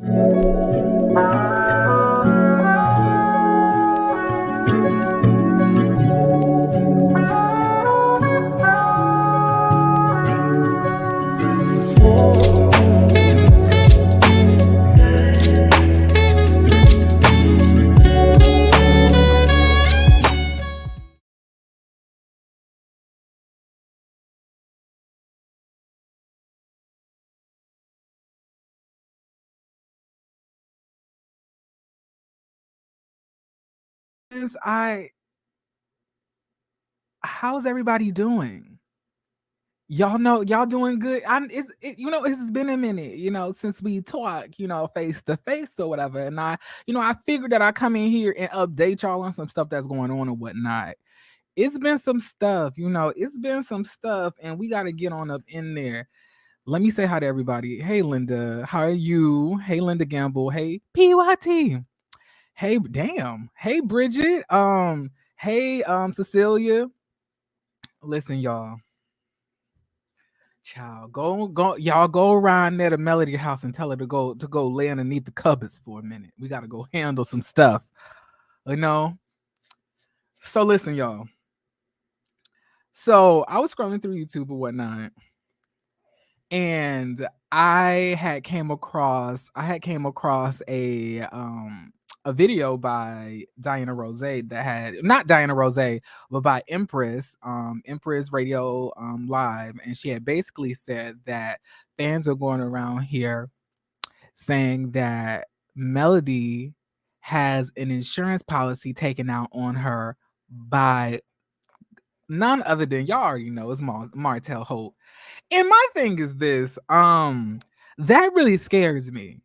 Since I How's everybody doing? Y'all know y'all doing good. It's been a minute, since we talk, face to face or whatever. And I figured that I come in here and update y'all on some stuff that's going on and whatnot. It's been some stuff, it's been some stuff, and we got to get on up in there. Let me say hi to everybody. Hey, Linda, how are you? Hey, Linda Gamble. Hey, PYT. Hey, damn. Hey, Bridget. Hey, Cecilia. Listen, y'all. Child, y'all go around there to Melody house and tell her to go lay underneath the cupboards for a minute. We gotta go handle some stuff, you know. So listen, y'all. So I was scrolling through YouTube or whatnot, and I had came across a video by Diana Rose that had not Diana Rose, but by Empress Radio Live, and she had basically said that fans are going around here saying that Melody has an insurance policy taken out on her by none other than, y'all already know, it's Martell Holt. And my thing is this, that really scares me.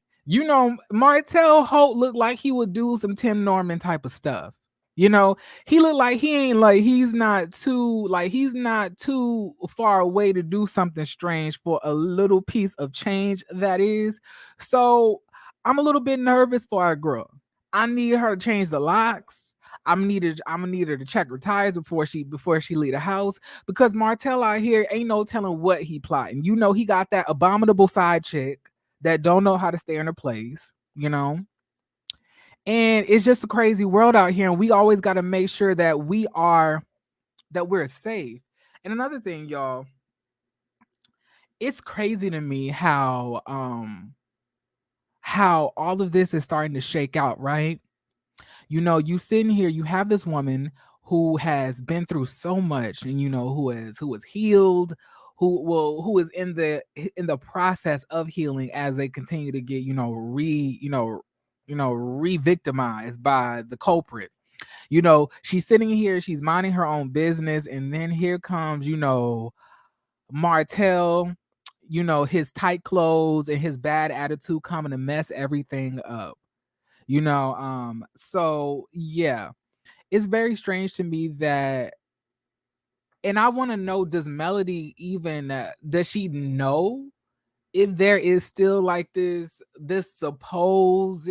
Martell Holt looked like he would do some Tim Norman type of stuff. He looked like he's not too far away to do something strange for a little piece of change, that is. So I'm a little bit nervous for our girl. I need her to change the locks. I'm gonna need her to check her tires before she leave the house, because Martell out here ain't no telling what he plotting. He got that abominable side chick that don't know how to stay in her place. And it's just a crazy world out here, and we always got to make sure that we're safe. And another thing, y'all, it's crazy to me how all of this is starting to shake out, right? You sitting here, you have this woman who has been through so much, and who is healed, who is in the process of healing, as they continue to get re-victimized by the culprit. She's sitting here, she's minding her own business, and then here comes Martell, his tight clothes and his bad attitude coming to mess everything up. So yeah, it's very strange to me that, and I want to know, does Melody even does she know if there is still like this supposed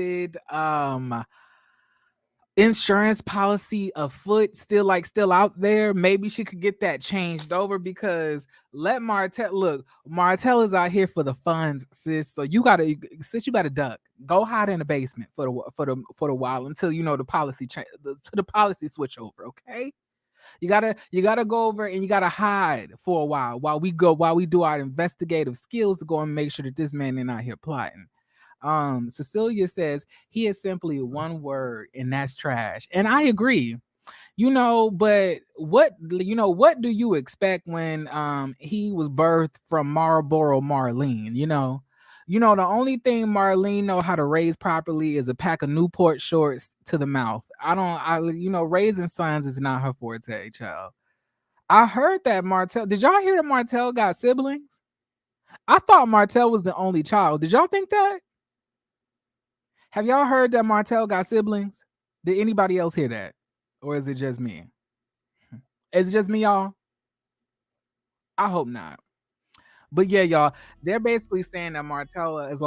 insurance policy afoot, still out there? Maybe she could get that changed over, because let Martell look. Martell is out here for the funds, sis. So you better duck. Go hide in the basement for the while until the policy the policy switch over. Okay. You gotta go over and you gotta hide for a while we do our investigative skills to go and make sure that this man ain't out here plotting. Cecilia says he is simply one word, and that's trash. And I agree. But what do you expect when he was birthed from Marlboro Marlene? The only thing Marlene know how to raise properly is a pack of Newport shorts to the mouth. Raising sons is not her forte, child. I heard that Martell. Did y'all hear that Martell got siblings? I thought Martell was the only child. Did y'all think that? Have y'all heard that Martell got siblings? Did anybody else hear that? Or is it just me? Is it just me, y'all? I hope not. But yeah, y'all, they're basically saying that Martella is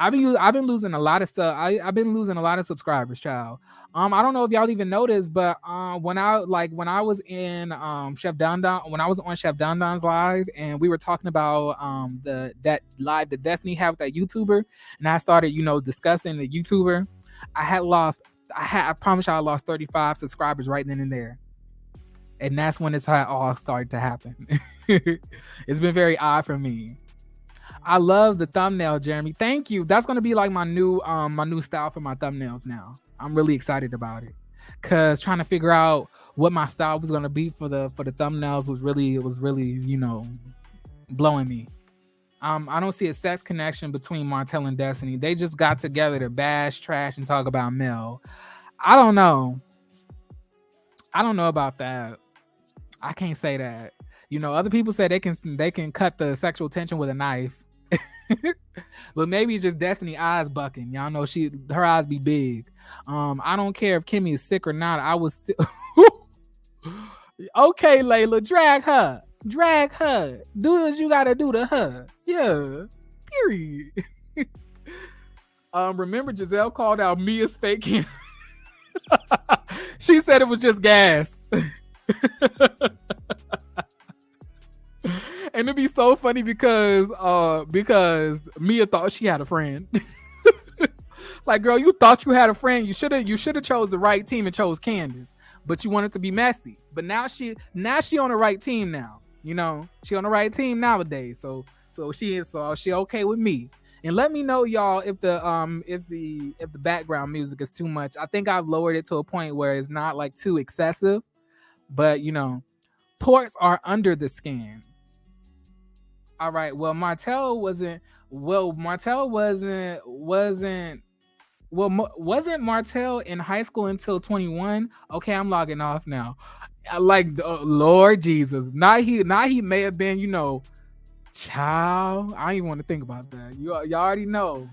I've been losing a lot of stuff. I've been losing a lot of subscribers, child. I don't know if y'all even noticed, but when I was in Chef Don Don, when I was on Chef Don Don's live and we were talking about that live that Destiny had with that YouTuber, and I started, discussing the YouTuber, I had lost I promise you I lost 35 subscribers right then and there. And that's when it's all started to happen. It's been very odd for me. I love the thumbnail, Jeremy. Thank you. That's gonna be like my new style for my thumbnails now. I'm really excited about it. Cause trying to figure out what my style was gonna be for the thumbnails was really, blowing me. I don't see a sex connection between Martell and Destiny. They just got together to bash, trash, and talk about Mel. I don't know. I don't know about that. I can't say that. Other people say they can cut the sexual tension with a knife. But maybe it's just Destiny eyes bucking. Y'all know her eyes be big. I don't care if Kimmi is sick or not. I was still okay, Layla, drag her. Do what you gotta do to her. Yeah. Period. Remember Giselle called out Mia's fake cancer. She said it was just gas. And it'd be so funny because Mia thought she had a friend. Like, girl, you thought you had a friend. You should have chose the right team and chose Candace, but you wanted to be messy. But now she on the right team now. She on the right team nowadays. So she okay with me. And let me know, y'all, if the background music is too much. I think I've lowered it to a point where it's not like too excessive. But ports are under the skin. All right. Well, Martell wasn't Martell in high school until 21? Okay, I'm logging off now. Lord Jesus. Now he may have been, child. I don't even want to think about that. Y'all already know.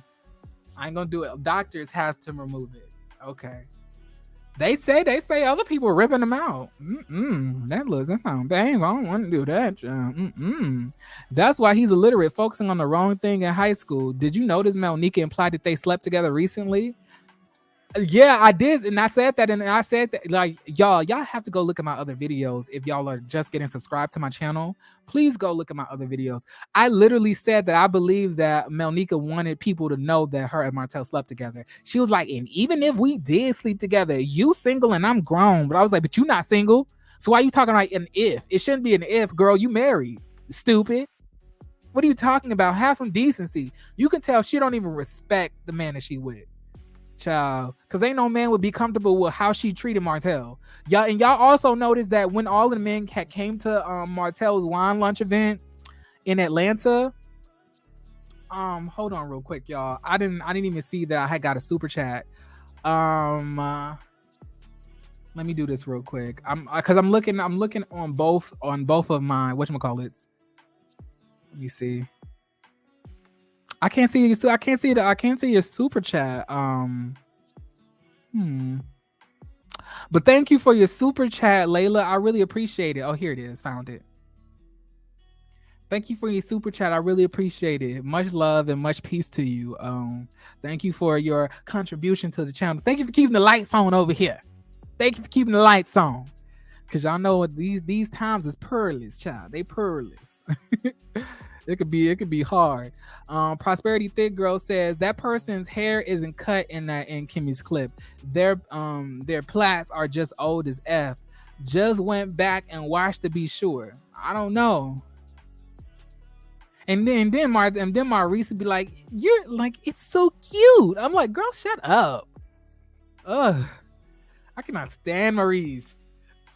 I ain't gonna do it. Doctors have to remove it. Okay. They say other people are ripping them out. That sounds bad. I don't want to do that. That's why he's illiterate, focusing on the wrong thing in high school. Did you notice Melnika implied that they slept together recently? Yeah, I did, and I said that, like, y'all have to go look at my other videos. If y'all are just getting subscribed to my channel, please go look at my other videos. I literally said that I believe that Melnika wanted people to know that her and Martell slept together. She was like, and even if we did sleep together, you single and I'm grown. But I was like, but you not single, so why are you talking like an if? It shouldn't be an if, girl. You married, stupid. What are you talking about? Have some decency. You can tell she don't even respect the man that she with. Child, because ain't no man would be comfortable with how she treated Martell. Y'all also noticed that when all of the men came to Martell's wine lunch event in Atlanta. Hold on real quick, y'all. I didn't even see that I had got a super chat. Let me do this real quick. Because I'm looking on both of my whatchamacallits. Let me see. I can't see your super chat. But thank you for your super chat, Layla. I really appreciate it. Oh, here it is. Found it. Thank you for your super chat. I really appreciate it. Much love and much peace to you. Thank you for your contribution to the channel. Thank you for keeping the lights on over here. Thank you for keeping the lights on. Cause y'all know these times is perilous, child. They perilous. It could be hard. Prosperity Thick Girl says that person's hair isn't cut in Kimmi's clip. Their plaits are just old as F. Just went back and watched to be sure. I don't know. And then Maurice would be like, "You're like, it's so cute." I'm like, "Girl, shut up." Ugh, I cannot stand Maurice.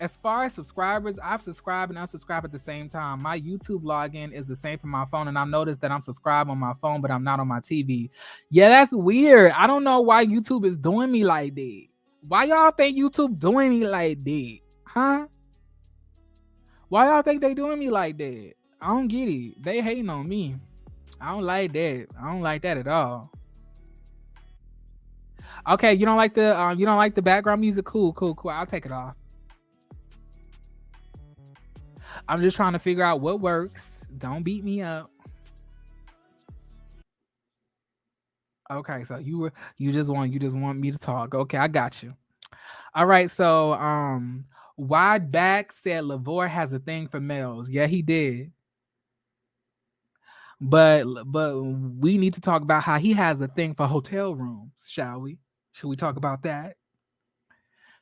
As far as subscribers, I've subscribed and unsubscribed at the same time. My YouTube login is the same for my phone, and I noticed that I'm subscribed on my phone, but I'm not on my TV. Yeah, that's weird. I don't know why YouTube is doing me like that. Why y'all think YouTube doing me like that? Huh? Why y'all think they doing me like that? I don't get it. They hating on me. I don't like that. I don't like that at all. Okay, you don't like the background music? Cool. I'll take it off. I'm just trying to figure out what works. Don't beat me up. Okay, so you just want me to talk. Okay, I got you. All right, so Wide Back said Lavore has a thing for males. Yeah, he did. But we need to talk about how he has a thing for hotel rooms, shall we? Should we talk about that?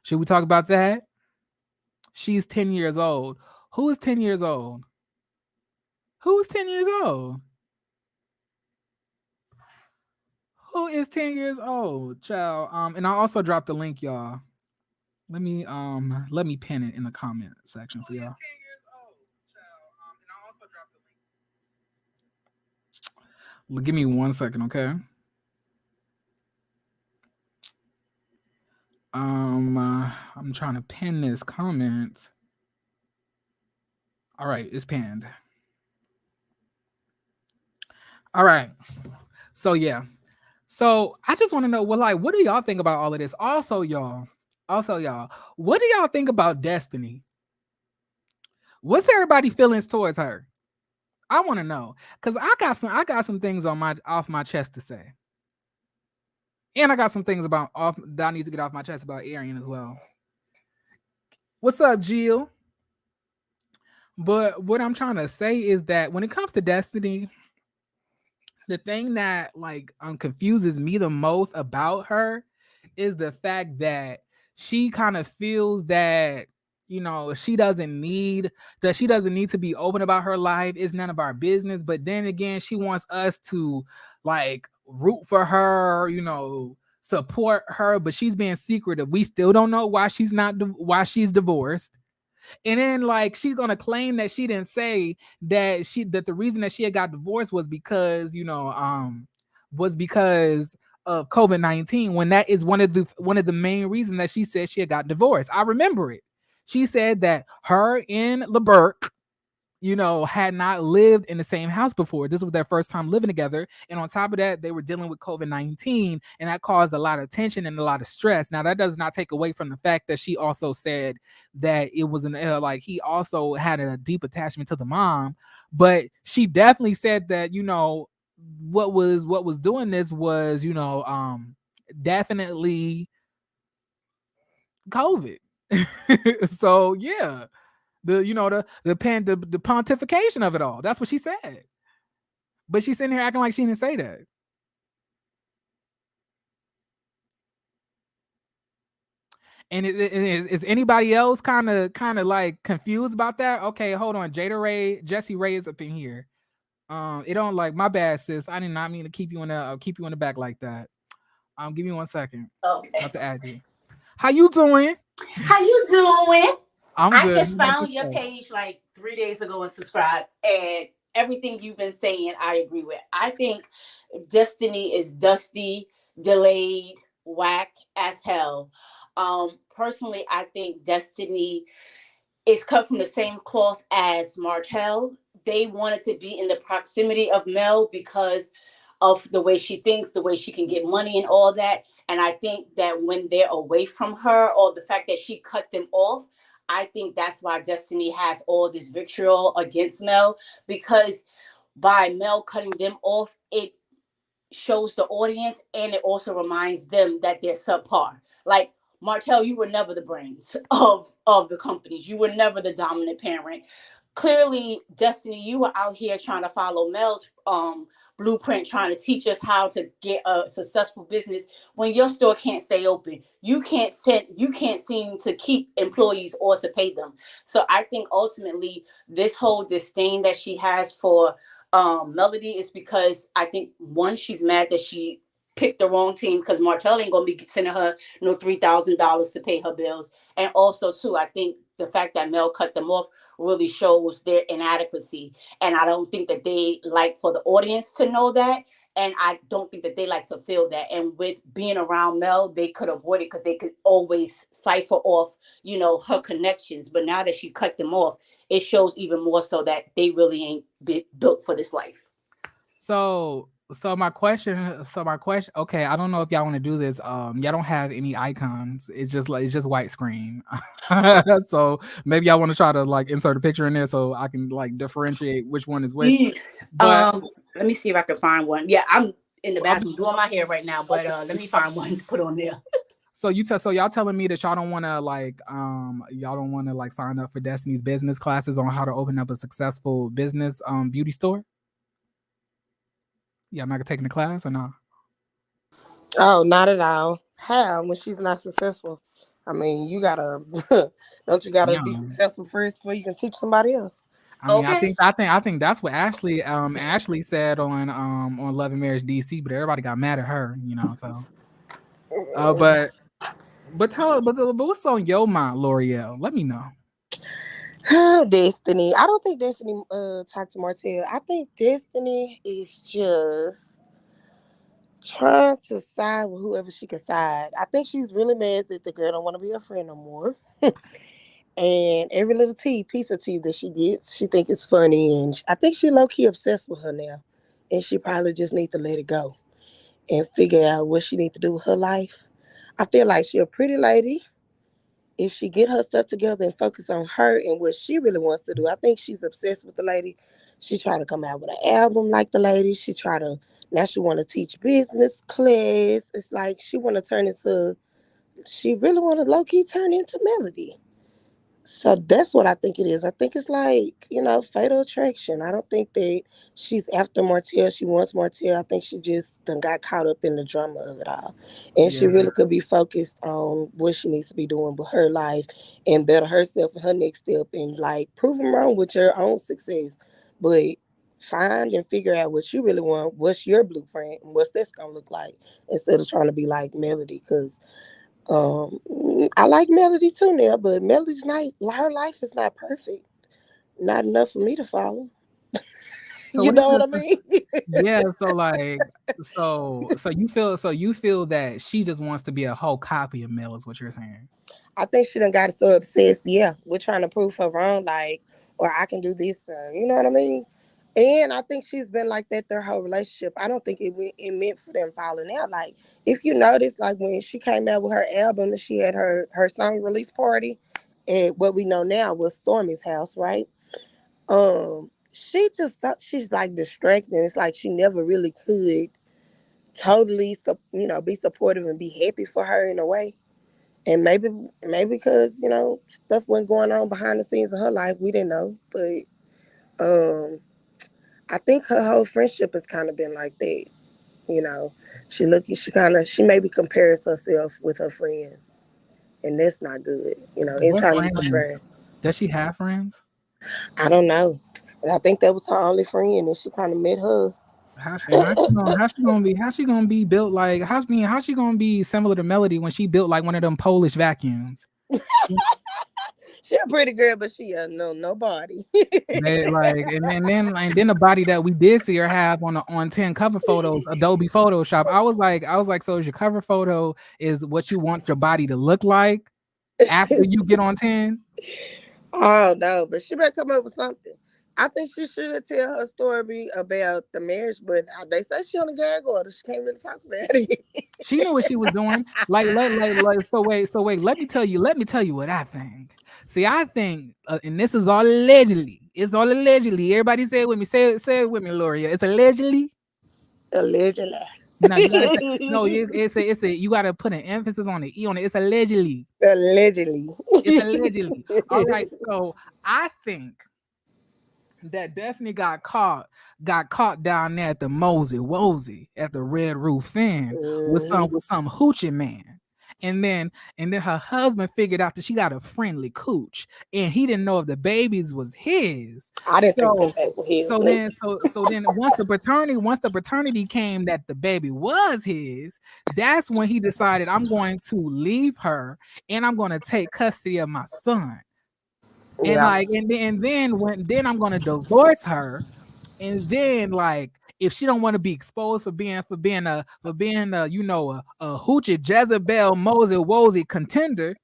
Should we talk about that? She's 10 years old. Who is 10 years old? Who is 10 years old? Who is 10 years old, child? And I also dropped the link, y'all. Let me pin it in the comment section for y'all. Give me 1 second, okay? I'm trying to pin this comment. All right, it's pinned. All right. So yeah. So I just want to know what do y'all think about all of this? Also y'all, what do y'all think about Destiny? What's everybody feelings towards her? I want to know because I got some things on my off my chest to say, and I got some things about off that I need to get off my chest about Arian as well. What's up, Jill? But what I'm trying to say is that when it comes to Destiny, the thing that confuses me the most about her is the fact that she kind of feels that she doesn't need to be open about her life. It's none of our business. But then again, she wants us to root for her, support her, but she's being secretive. We still don't know why why she's divorced. And then she's gonna claim that she didn't say that the reason that she had got divorced was because of COVID-19, when that is one of the main reasons that she said she had got divorced. I remember it. She said that her and LeBurk had not lived in the same house before. This was their first time living together. And on top of that, they were dealing with COVID-19, and that caused a lot of tension and a lot of stress. Now, that does not take away from the fact that she also said that it was he also had a deep attachment to the mom. But she definitely said that, what was doing this was, definitely COVID. So yeah, the pontification of it all. That's what she said. But she's sitting here acting like she didn't say that. And is anybody else kind of confused about that? Okay, hold on. Jesse Ray is up in here. It don't my bad, sis. I did not mean to keep you in the back like that. Give me 1 second. Okay. About to add you. How you doing? How you doing? I'm I good. just How about found your yourself? page like 3 days ago and subscribed, and everything you've been saying, I agree with. I think Destiny is dusty, delayed, whack as hell. Personally, I think Destiny is cut from the same cloth as Martell. They wanted to be in the proximity of Mel because of the way she thinks, the way she can get money and all that. And I think that when they're away from her, or the fact that she cut them off, I think that's why Destiny has all this vitriol against Mel, because by Mel cutting them off, it shows the audience, and it also reminds them that they're subpar. Like, Martell, you were never the brains of the companies. You were never the dominant parent. Clearly, Destiny, you were out here trying to follow Mel's blueprint, trying to teach us how to get a successful business when your store can't stay open. You can't seem to keep employees or to pay them. So I think ultimately this whole disdain that she has for Melody is because I think, one, she's mad that she picked the wrong team, because Martell ain't gonna be sending her no $3,000 to pay her bills. And also too, I think the fact that Mel cut them off really shows their inadequacy. And I don't think that they like for the audience to know that. And I don't think that they like to feel that. And with being around Mel, they could avoid it because they could always cipher off, her connections. But now that she cut them off, it shows even more so that they really ain't built for this life. So my question, okay, I don't know if y'all want to do this. Y'all don't have any icons. It's just white screen. So maybe y'all want to try to insert a picture in there so I can differentiate which one is which. But Let me see if I can find one. Yeah, I'm in the I'm, bathroom doing my hair right now, but let me find one to put on there. so y'all telling me that y'all don't want to like y'all don't want to like sign up for Destiny's business classes on how to open up a successful business beauty store? Yeah, I'm not taking the class or not. Oh, not at all. How when she's not successful? I mean, you gotta don't you gotta Yeah. be successful first before you can teach somebody else? I mean, Okay. I think that's what Ashley said on Love and Marriage DC, but everybody got mad at her, you know. So, uh, but but what's on your mind, L'Oreal? Let me know. Destiny. I don't think Destiny talked to Martell. I think Destiny is just trying to side with whoever she can side. I think she's really mad that the girl don't want to be her friend no more. And every little piece of tea that she gets, she think it's funny, and I think she low key obsessed with her now, and she probably just need to let it go and figure out what she need to do with her life. I feel like she a pretty lady. If she get her stuff together and focus on her and what she really wants to do, I think she's obsessed with the lady. She try to come out with an album like the lady. She try to now she want to teach business class. It's like she want to turn into. She really want to low key turn into Melody. So that's what I think it is. I think it's like, fatal attraction. I don't think that she's after Martell. She wants Martell. I think she just done got caught up in the drama of it all. And she Yeah, really could be focused on what she needs to be doing with her life and better herself in her next step and like prove them wrong with your own success. But find and figure out what you really want. What's your blueprint and what's this going to look like instead of trying to be like Melody. Because I like Melody too now, but Melody's not. Her life is not perfect. Not enough for me to follow. so You what is know what this? I mean? Yeah, so like, so you feel that she just wants to be a whole copy of Mel, is what you're saying? I think she done got so obsessed. Yeah, we're trying to prove her wrong, like, or I can do this. You know what I mean? And I think she's been like that their whole relationship. I don't think it meant for them falling out. Like, if you notice, like when she came out with her album and she had her song release party, and what we know now was Stormy's house, right? She just thought she's like distracting. It's like she never really could totally, be supportive and be happy for her in a way. And maybe because stuff wasn't going on behind the scenes of her life, we didn't know. But I think her whole friendship has kind of been like that. You know, she maybe compares herself with her friends, and that's not good. What Anytime you friends? compare, Does she have friends? I don't know. And I think that was her only friend, and she kind of met her. How she gonna be built like how she gonna be similar to Melody when she built like one of them Polish vacuums? She a pretty girl, but she no body. They like and then the body that we did see her have on 10 cover photos, Adobe Photoshop. I was like, so is your cover photo is what you want your body to look like after you get on 10? Oh no, but she better come up with something. I think she should tell her story about the marriage, but they say she on a gag order. She can't really talk about it. She knew what she was doing. Let me tell you what I think. See, I think, and this is all allegedly. It's all allegedly. Everybody say it with me. Say it with me, Loria. It's allegedly. Allegedly. No, you gotta say no. It's a. You gotta put an emphasis on the e on it. It's allegedly. Allegedly. It's allegedly. All right. So I think that Destiny got caught down there at the Mosey Wozy at the Red Roof Inn Mhm. with some hoochie man. And then her husband figured out that she got a friendly cooch and he didn't know if the babies was his. I didn't think that So back with his. so then once the paternity came that the baby was his, that's when he decided I'm going to leave her and I'm going to take custody of my son. And Yeah. like and then I'm gonna divorce her. And then like if she don't want to be exposed for being a a hoochie Jezebel Mosey Wozy contender,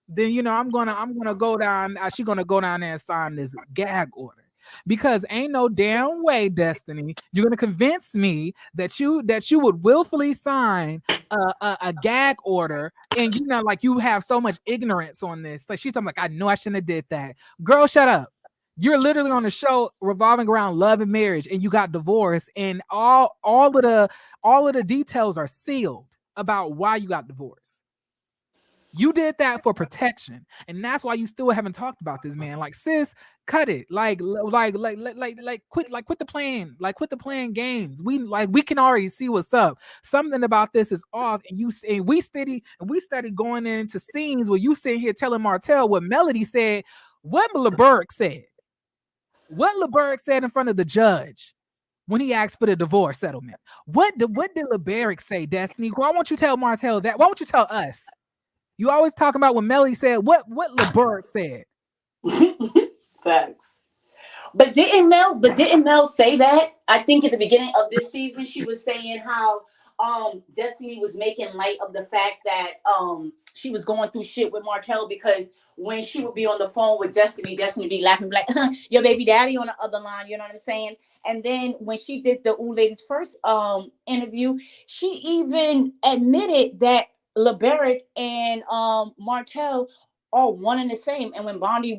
then I'm gonna go down. She gonna go down there and sign this gag order because ain't no damn way, Destiny, you're gonna convince me that you would willfully sign a gag order and like you have so much ignorance on this. Like she's talking like I know I shouldn't have did that. Girl, shut up. You're literally on a show revolving around love and marriage, and you got divorced, and all of the details are sealed about why you got divorced. You did that for protection, and that's why you still haven't talked about this man. Like, sis, cut it. Quit the playing. Like, quit the playing games. We can already see what's up. Something about this is off, and we steady going into scenes where you sitting here telling Martell what Melody said, what LeBerg said, in front of the judge when he asked for the divorce settlement. What did LeBerg say, Destiny? Why won't you tell Martell that? Why won't you tell us? You always talking about when Melly said what LeBerg said. Facts. But didn't Mel say that? I think at the beginning of this season she was saying how Destiny was making light of the fact that she was going through shit with Martell because when she would be on the phone with Destiny be laughing like your baby daddy on the other line, you know what I'm saying? And then when she did the Ooh Ladies First interview, she even admitted that LeBeric and Martell are one and the same. And when Bondi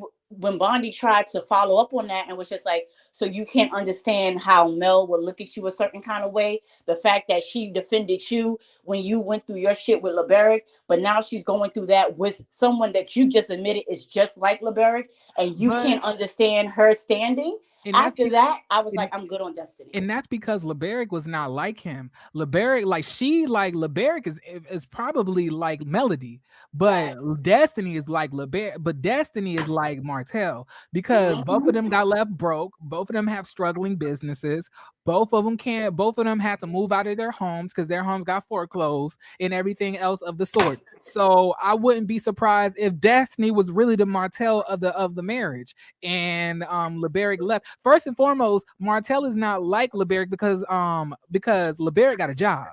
tried to follow up on that and was just like, so you can't understand how Mel would look at you a certain kind of way. The fact that she defended you when you went through your shit with LeBeric, but now she's going through that with someone that you just admitted is just like LeBeric, and you But can't understand her standing. and that's After that, I was like, and, I'm good on Destiny. and that's because LeBeric was not like him. LeBeric is probably like Melody, but Facts. Destiny is like Martell because both of Mhm. them got left broke. Both of them have struggling businesses. Both of them had to move out of their homes because their homes got foreclosed and everything else of the sort. So I wouldn't be surprised if Destiny was really the Martell of the marriage, and LeBeric left. First and foremost, Martell is not like LeBeric because LeBeric got a job.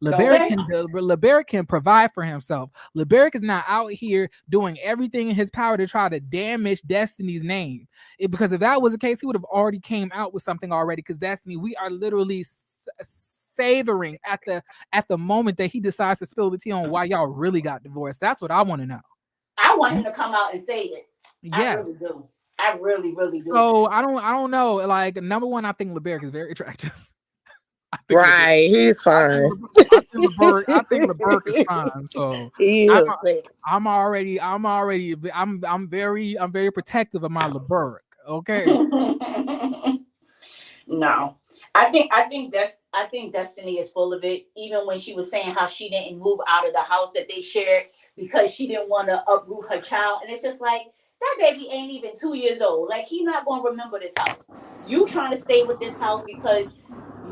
Okay. LeBeric can provide for himself. LeBeric is not out here doing everything in his power to try to damage Destiny's name. Because if that was the case, he would have already came out with something already. Because Destiny, we are literally savoring at the moment that he decides to spill the tea on why y'all really got divorced. That's what I want to know. I want him to come out and say it. I Yeah. really do. I really, really do. So I don't know. Like, number one, I think LeBeric is very attractive. I think LeBeric. Right, he's I think fine. LeBeric is fine. So He I'm is. I'm very protective of my LeBeric. Okay. No. I think Destiny is full of it. Even when she was saying how she didn't move out of the house that they shared because she didn't want to uproot her child. And it's just like that baby ain't even 2 years old. Like he not gonna remember this house. You trying to stay with this house because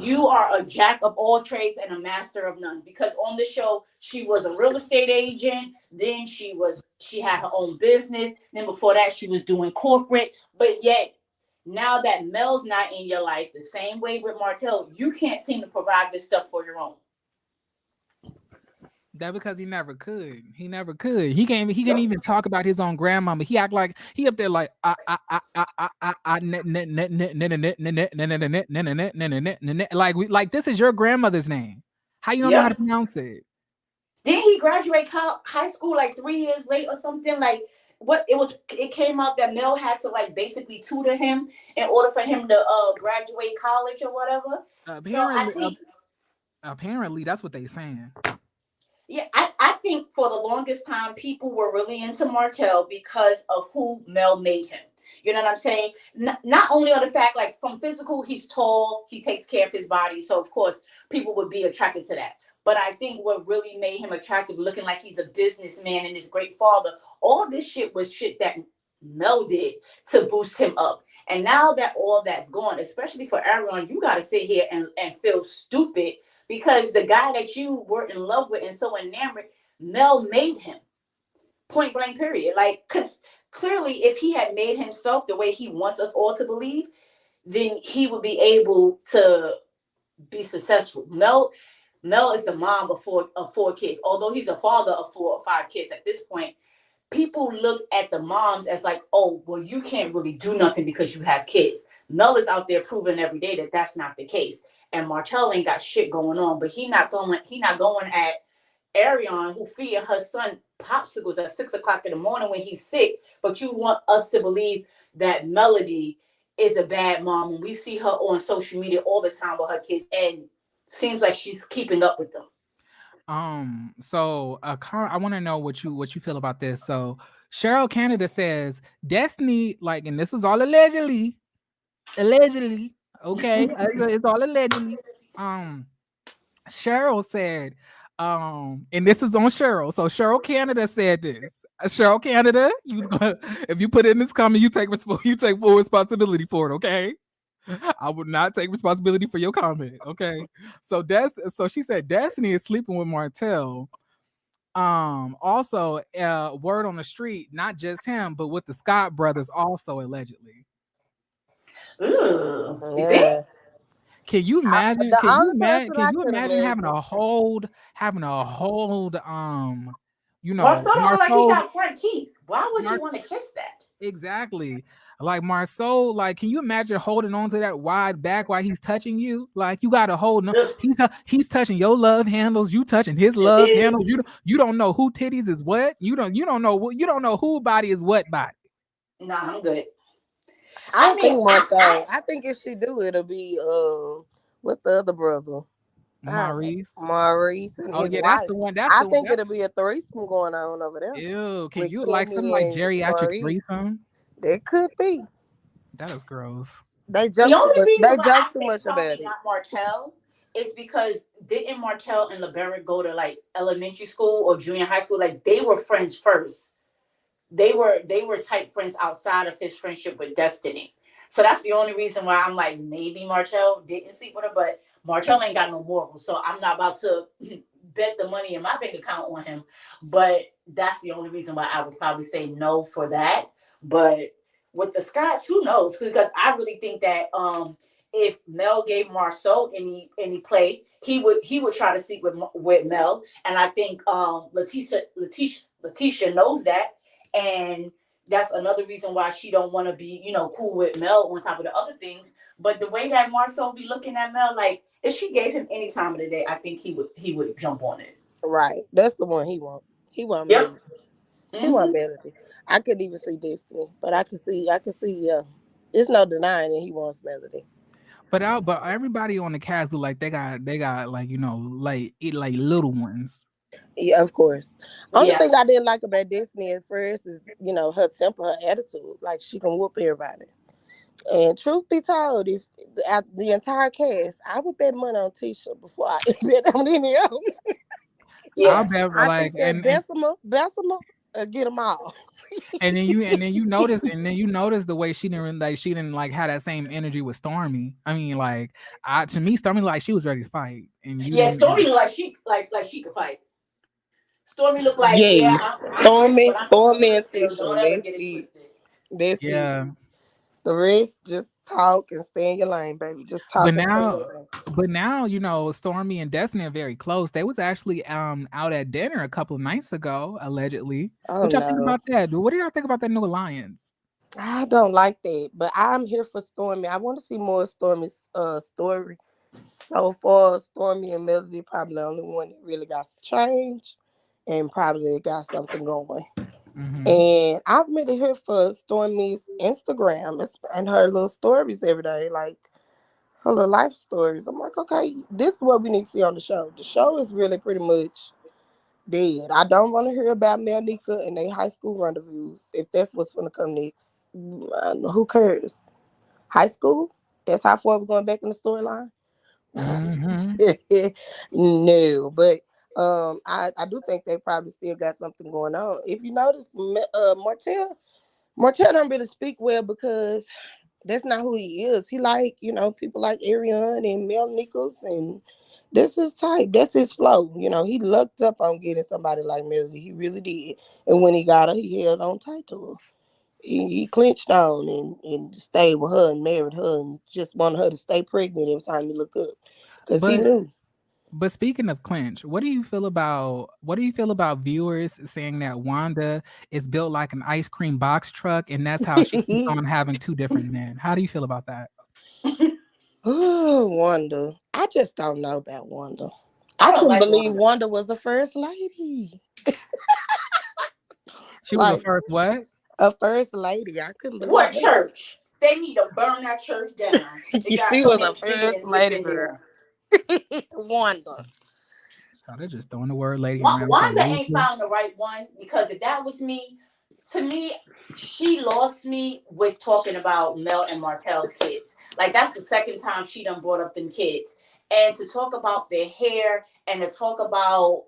you are a jack of all trades and a master of none. Because on the show, she was a real estate agent, then she had her own business, then before that she was doing corporate, but yet now that Mel's not in your life, the same way with Martell, you can't seem to provide this stuff for your own. That because he never could. He never could. He can't Yep. even talk about his own grandmama. He act like he up there like like this is your grandmother's name. How you don't know how to Yep. pronounce it? Didn't he graduate high school like 3 years late or something? Like what it was, it came out that Mel had to like basically tutor him in order for him to graduate college or whatever. So I Apparently, think apparently that's what they saying. yeah, I think for the longest time, people were really into Martell because of who Mel made him. You know what I'm saying? Not only on the fact, like from physical, he's tall, he takes care of his body. So, of course, people would be attracted to that. But I think what really made him attractive, looking like he's a businessman and this great father, all this shit was shit that Mel did to boost him up. And now that all that's gone, especially for everyone, you got to sit here and feel stupid because the guy that you were in love with and so enamored, Mel made him. Point blank, period. Like, because clearly, if he had made himself the way he wants us all to believe, then he would be able to be successful. Mel is a mom of four kids. Although he's a father of 4 or 5 kids at this point, people look at the moms as like, oh, well, you can't really do nothing because you have kids. Mel is out there proving every day that that's not the case. And Martell ain't got shit going on, but he not going at Arion, who feed her son popsicles at 6 o'clock in the morning when he's sick. But you want us to believe that Melody is a bad mom when we see her on social media all the time with her kids, and seems like she's keeping up with them. So I want to know what you feel about this. So Cheryl Canada says Destiny, like, and this is all allegedly, okay, it's all allegedly. Um, Cheryl said, and this is on Cheryl. So Cheryl Canada said this. Cheryl Canada, you gonna if you put in this comment, you take full responsibility for it, okay? I would not take responsibility for your comment. Okay. So she said Destiny is sleeping with Martell. Also, word on the street, not just him, but with the Scott brothers also allegedly. Ooh, you think? Yeah. Can you imagine? The only person Can I you could imagine imagine. having a hold Marcel don't look like he Marceau got front teeth. Why would you Mar want to kiss that? exactly. Like Marceau, like, can you imagine holding on to that wide back while he's touching you? Like, you gotta hold on. Ugh. He's touching your love handles, you touching his love handles. You don't know who titties is what. You don't know who body is what body. Nah, I'm good. I I don't mean, think Martha. I think if she do, it'll be what's the other brother? Maurice. Maurice and Oh his yeah, that's wife. the one. That's I the think that's it'll be a threesome going on over there ew. Can with you like something Kimmy like and geriatric Maurice. threesome? There could be. That is gross. They the joke too only much. reason They why joke I too say much about probably it. not Martell is because didn't Martell and LeBerick go to like elementary school or junior high school? Like they were friends first. They were tight friends outside of his friendship with Destiny. So that's the only reason why I'm like maybe Martell didn't sleep with her, but Martell ain't got no morals, so I'm not about to bet the money in my bank account on him. But that's the only reason why I would probably say no for that. But with the Scots, who knows? Because I really think that if Mel gave Marceau any play, he would try to sleep with Mel, and I think Letitia knows that, and that's another reason why she don't want to be cool with Mel on top of the other things. But the way that Marcel be looking at Mel, like if she gave him any time of the day, I think he would jump on it. Right. That's the one he want. He want Yep. Melody. He want Hmm. Melody. I couldn't even see Destiny, but I could see. Yeah, it's no denying that he wants Melody. But everybody on the cast look like they got like like little ones. Yeah, of course. Only Yeah. thing I didn't like about Destiny at first is her temper, her attitude. Like she can whoop everybody. And truth be told, if the entire cast, I would bet money on Tisha before I bet on any of them. I'll Yeah. bet I like think that Bessemer, get them all. and then you notice the way she didn't like have that same energy with Stormy. I mean, like, to me, Stormy, like, she was ready to fight, and you Yeah. didn't. Stormy look like she could fight. Stormy look like, yeah, Yes, I'm rich, but I'm Stormy emotional and still. Tisha. Don't ever That's get it it. twisted. That's it. Yeah, The rest, just talk and stay in your lane, baby. Just but talk and stay in now, your lane. Stormy and Destiny are very close. They was actually out at dinner a couple of nights ago, allegedly. Oh What y'all think no, about that? What do y'all think about that new alliance? I don't like that. But I'm here for Stormy. I want to see more of Stormy's story. So far, Stormy and Melody probably the only one that really got some change and probably got something going. Hmm. And I'm really here for Stormy's Instagram and her little stories every day, like her little life stories. I'm like, okay, this is what we need to see on the show. The show is really pretty much dead. I don't want to hear about Melnica and their high school rendezvous. If that's what's going to come next, who cares? High school? That's how far we're going back in the storyline? Hmm. No, but I do think they probably still got something going on. If you notice, Martell don't really speak well because that's not who he is. He like people like Ariane and Mel Nichols, and that's his type. That's his flow. He lucked up on getting somebody like Melody. He really did. And when he got her, he held on tight to her. He clinched on and stayed with her and married her and just wanted her to stay pregnant every time he looked up because he But knew. speaking of clinch, what do you feel about viewers saying that Wanda is built like an ice cream box truck and that's how she keeps on having two different men? How do you feel about that? Oh, Wanda. I just don't know about Wanda. I I don't couldn't like believe Wanda. Wanda was the first lady. She was the Like, first what? A first lady. I couldn't believe What that. church? They need to burn that church down. It got She so was a many first demons up lady in girl. there. Wanda. Oh, they're just throwing the word lady around so Wanda ain't loosely. found the right one, because if that was me, to me, she lost me with talking about Mel and Martell's kids. Like, that's the second time she done brought up them kids. And to talk about their hair, and to talk about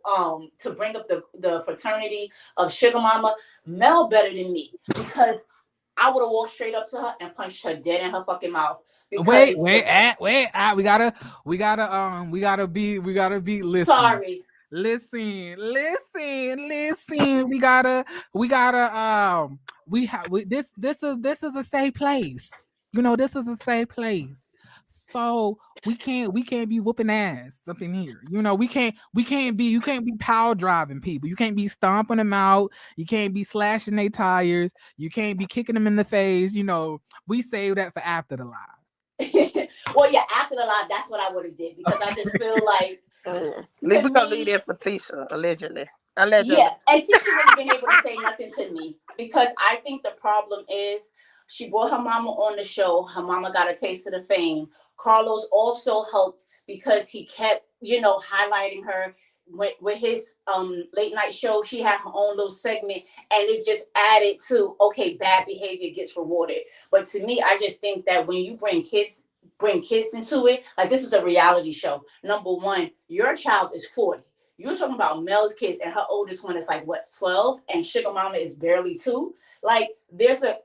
to bring up the fraternity of Sugar Mama, Mel better than me, because I would have walked straight up to her and punched her dead in her fucking mouth. Wait, Because wait, wait, we gotta be. Listen, sorry. listen. We gotta, this is a safe place. You know, this is a safe place. So we can't be whooping ass up in here. You know, you can't be power driving people. You can't be stomping them out. You can't be slashing their tires. You can't be kicking them in the face. You know, we save that for after the live. Well, yeah, after the live, that's what I would have did, because I just feel like, We're to gonna leave me, that for Tisha, allegedly. yeah, Allegedly. and Tisha would have been able to say nothing to me, because I think the problem is she brought her mama on the show. Her mama got a taste of the fame. Carlos also helped, because he kept, highlighting her with his late night show. She had her own little segment, and it just added to, okay, bad behavior gets rewarded. But to me, I just think that when you bring kids into it, like, this is a reality show. Number one, your child is 40. You're talking about Mel's kids, and her oldest one is like, what, 12, and Sugar Mama is barely 2. Like, there's a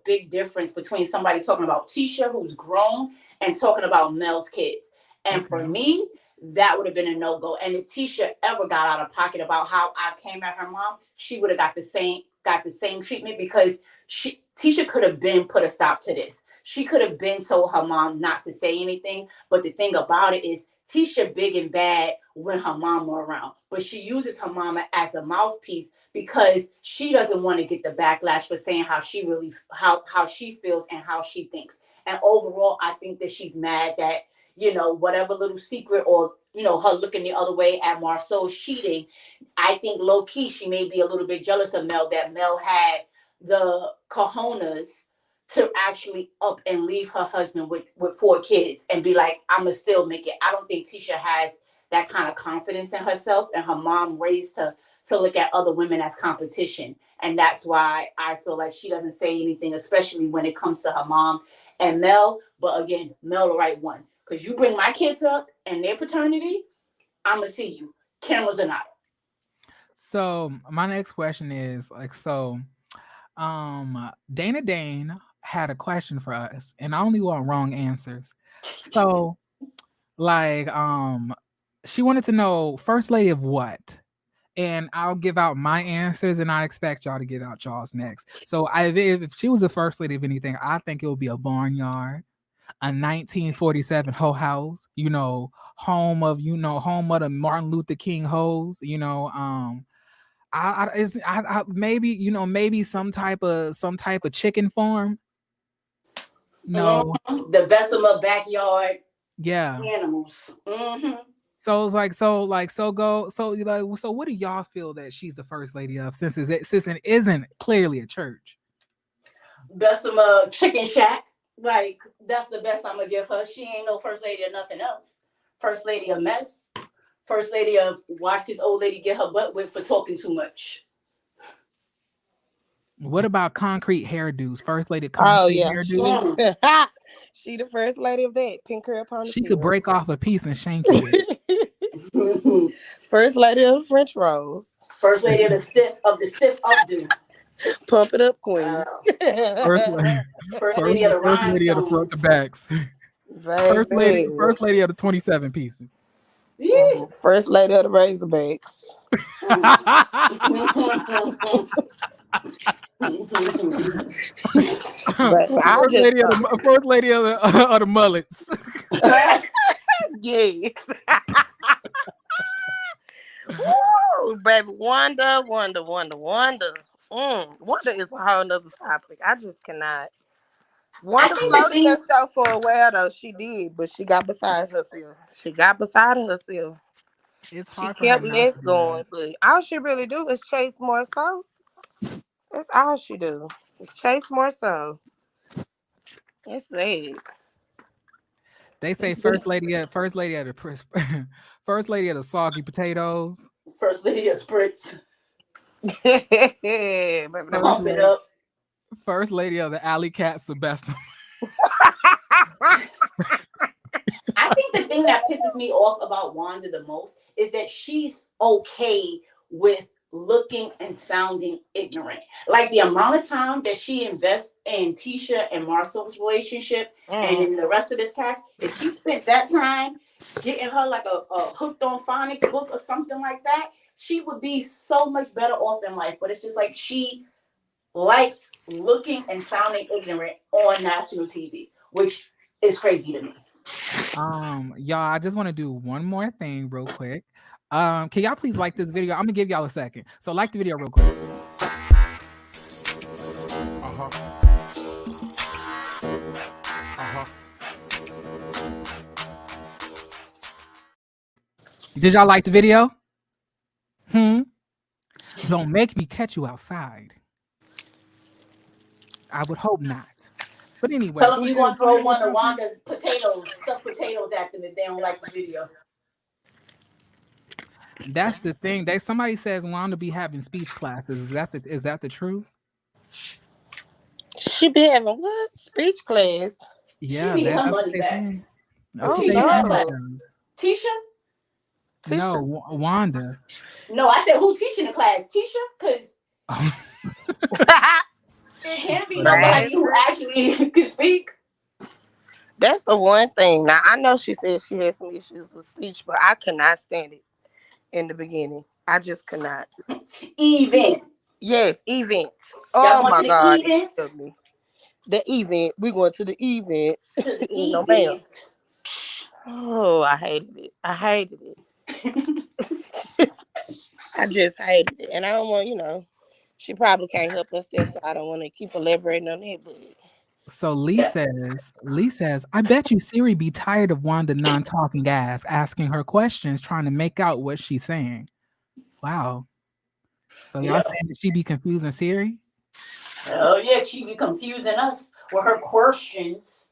big difference between somebody talking about Tisha, who's grown, and talking about Mel's kids. And for Okay. me, that would have been a no-go. And if Tisha ever got out of pocket about how I came at her mom, she would have got the same treatment, because Tisha could have been put a stop to this. She could have been told her mom not to say anything. But the thing about it is, Tisha big and bad when her mama around, but she uses her mama as a mouthpiece, because she doesn't want to get the backlash for saying how she feels and how she thinks. And overall, I think that she's mad that, whatever little secret, or her looking the other way at Marceau's cheating. I think low key she may be a little bit jealous of Mel, that Mel had the cojones to actually up and leave her husband with 4 kids and be like, I'ma still make it. I don't think Tisha has that kind of confidence in herself, and her mom raised her to look at other women as competition. And that's why I feel like she doesn't say anything, especially when it comes to her mom and Mel. But again, Mel the right one. Because you bring my kids up and their paternity, I'ma see you. Cameras or not. So my next question is like, Dana Dane had a question for us, and I only want wrong answers. So, like, she wanted to know first lady of what, and I'll give out my answers, and I expect y'all to give out y'all's next. So, if she was the first lady of anything, I think it would be a barnyard, a 1947 hoe house, home of the Martin Luther King hoes, maybe maybe some type of chicken farm. No, The Bessemer backyard yeah. animals. So it's like so what do y'all feel that she's the first lady of, since it isn't clearly a church? Bessemer Chicken Shack. Like, that's the best I'm gonna give her. She ain't no first lady or nothing else. First lady of mess. First lady of watch this old lady get her butt whipped for talking too much. What about concrete hairdos? First lady Oh concrete yeah, she hairdos. Mm. she the first lady of that pink curl She could ponytails. break off a piece and shank you with First lady of the French rolls. First lady of the stiff updo. Pump it up, queen. Uh, first lady. First First, lady of the first lady of the front to rhinestones. backs. First lady, Baby. first lady of the 27 pieces. Yeah. First lady of the Razorbacks. Mm. But I First just lady of the mullets. yes. Woo, baby, Wonder. Wonder is a whole nother topic. I just cannot. I Wanda think the floated that thing, show for a while though. She did, but she got beside herself. It's She hard for her kept not less to do that. going, but all she really do is chase more souls. That's all she do. Is chase more so. That's it. They say first lady of the first lady of the soggy potatoes. First lady of spritz, Baby, that was First pump it lady, up. first lady of the alley cat Sebastian. I think the thing that pisses me off about Wanda the most is that she's okay with looking and sounding ignorant. Like the amount of time that she invests in Tisha and Marcel's relationship and mm. in the rest of this cast, if she spent that time getting her like a hooked on phonics book or something like that, she would be so much better off in life. But it's just like she likes looking and sounding ignorant on national TV, which is crazy to me. Y'all, I just want to do one more thing real quick. Can y'all please like this video? I'm gonna give y'all a second. So like the video real quick. Did y'all like the video? Don't make me catch you outside. I would hope not. But anyway, Tell go them you ahead. gonna Go throw ahead with one of your thing. Wanda's potatoes, stuffed potatoes at them if they don't like the video. That's the thing. Somebody says Wanda be having speech classes. Is that the truth? She be having what? Speech class. She Yeah, need her that's what money they back. saying. Who That's what Oh they teaching that class? saying. no. Though. Tisha? No, Tisha. Wanda. No, I said who teaching the class? Tisha? Because it can't be Funny. nobody who Baby. actually can speak. That's the one thing. Now I know she said she had some issues with speech, but I could not stand it in the beginning. I just could not. Even. Yes, events. Y'all Oh going my to the God, it event? killed me. The event. We going to the event. To the No ma'am. event. Oh, I hated it. I hated it. I just hated it. And I don't want, she probably can't help herself, so I don't want to keep elaborating on it. But So Yeah. Lee says, I bet you Siri be tired of Wanda non-talking ass asking her questions, trying to make out what she's saying. Wow. So y'all Yeah. saying that she be confusing Siri? Oh yeah, she be confusing us with her questions.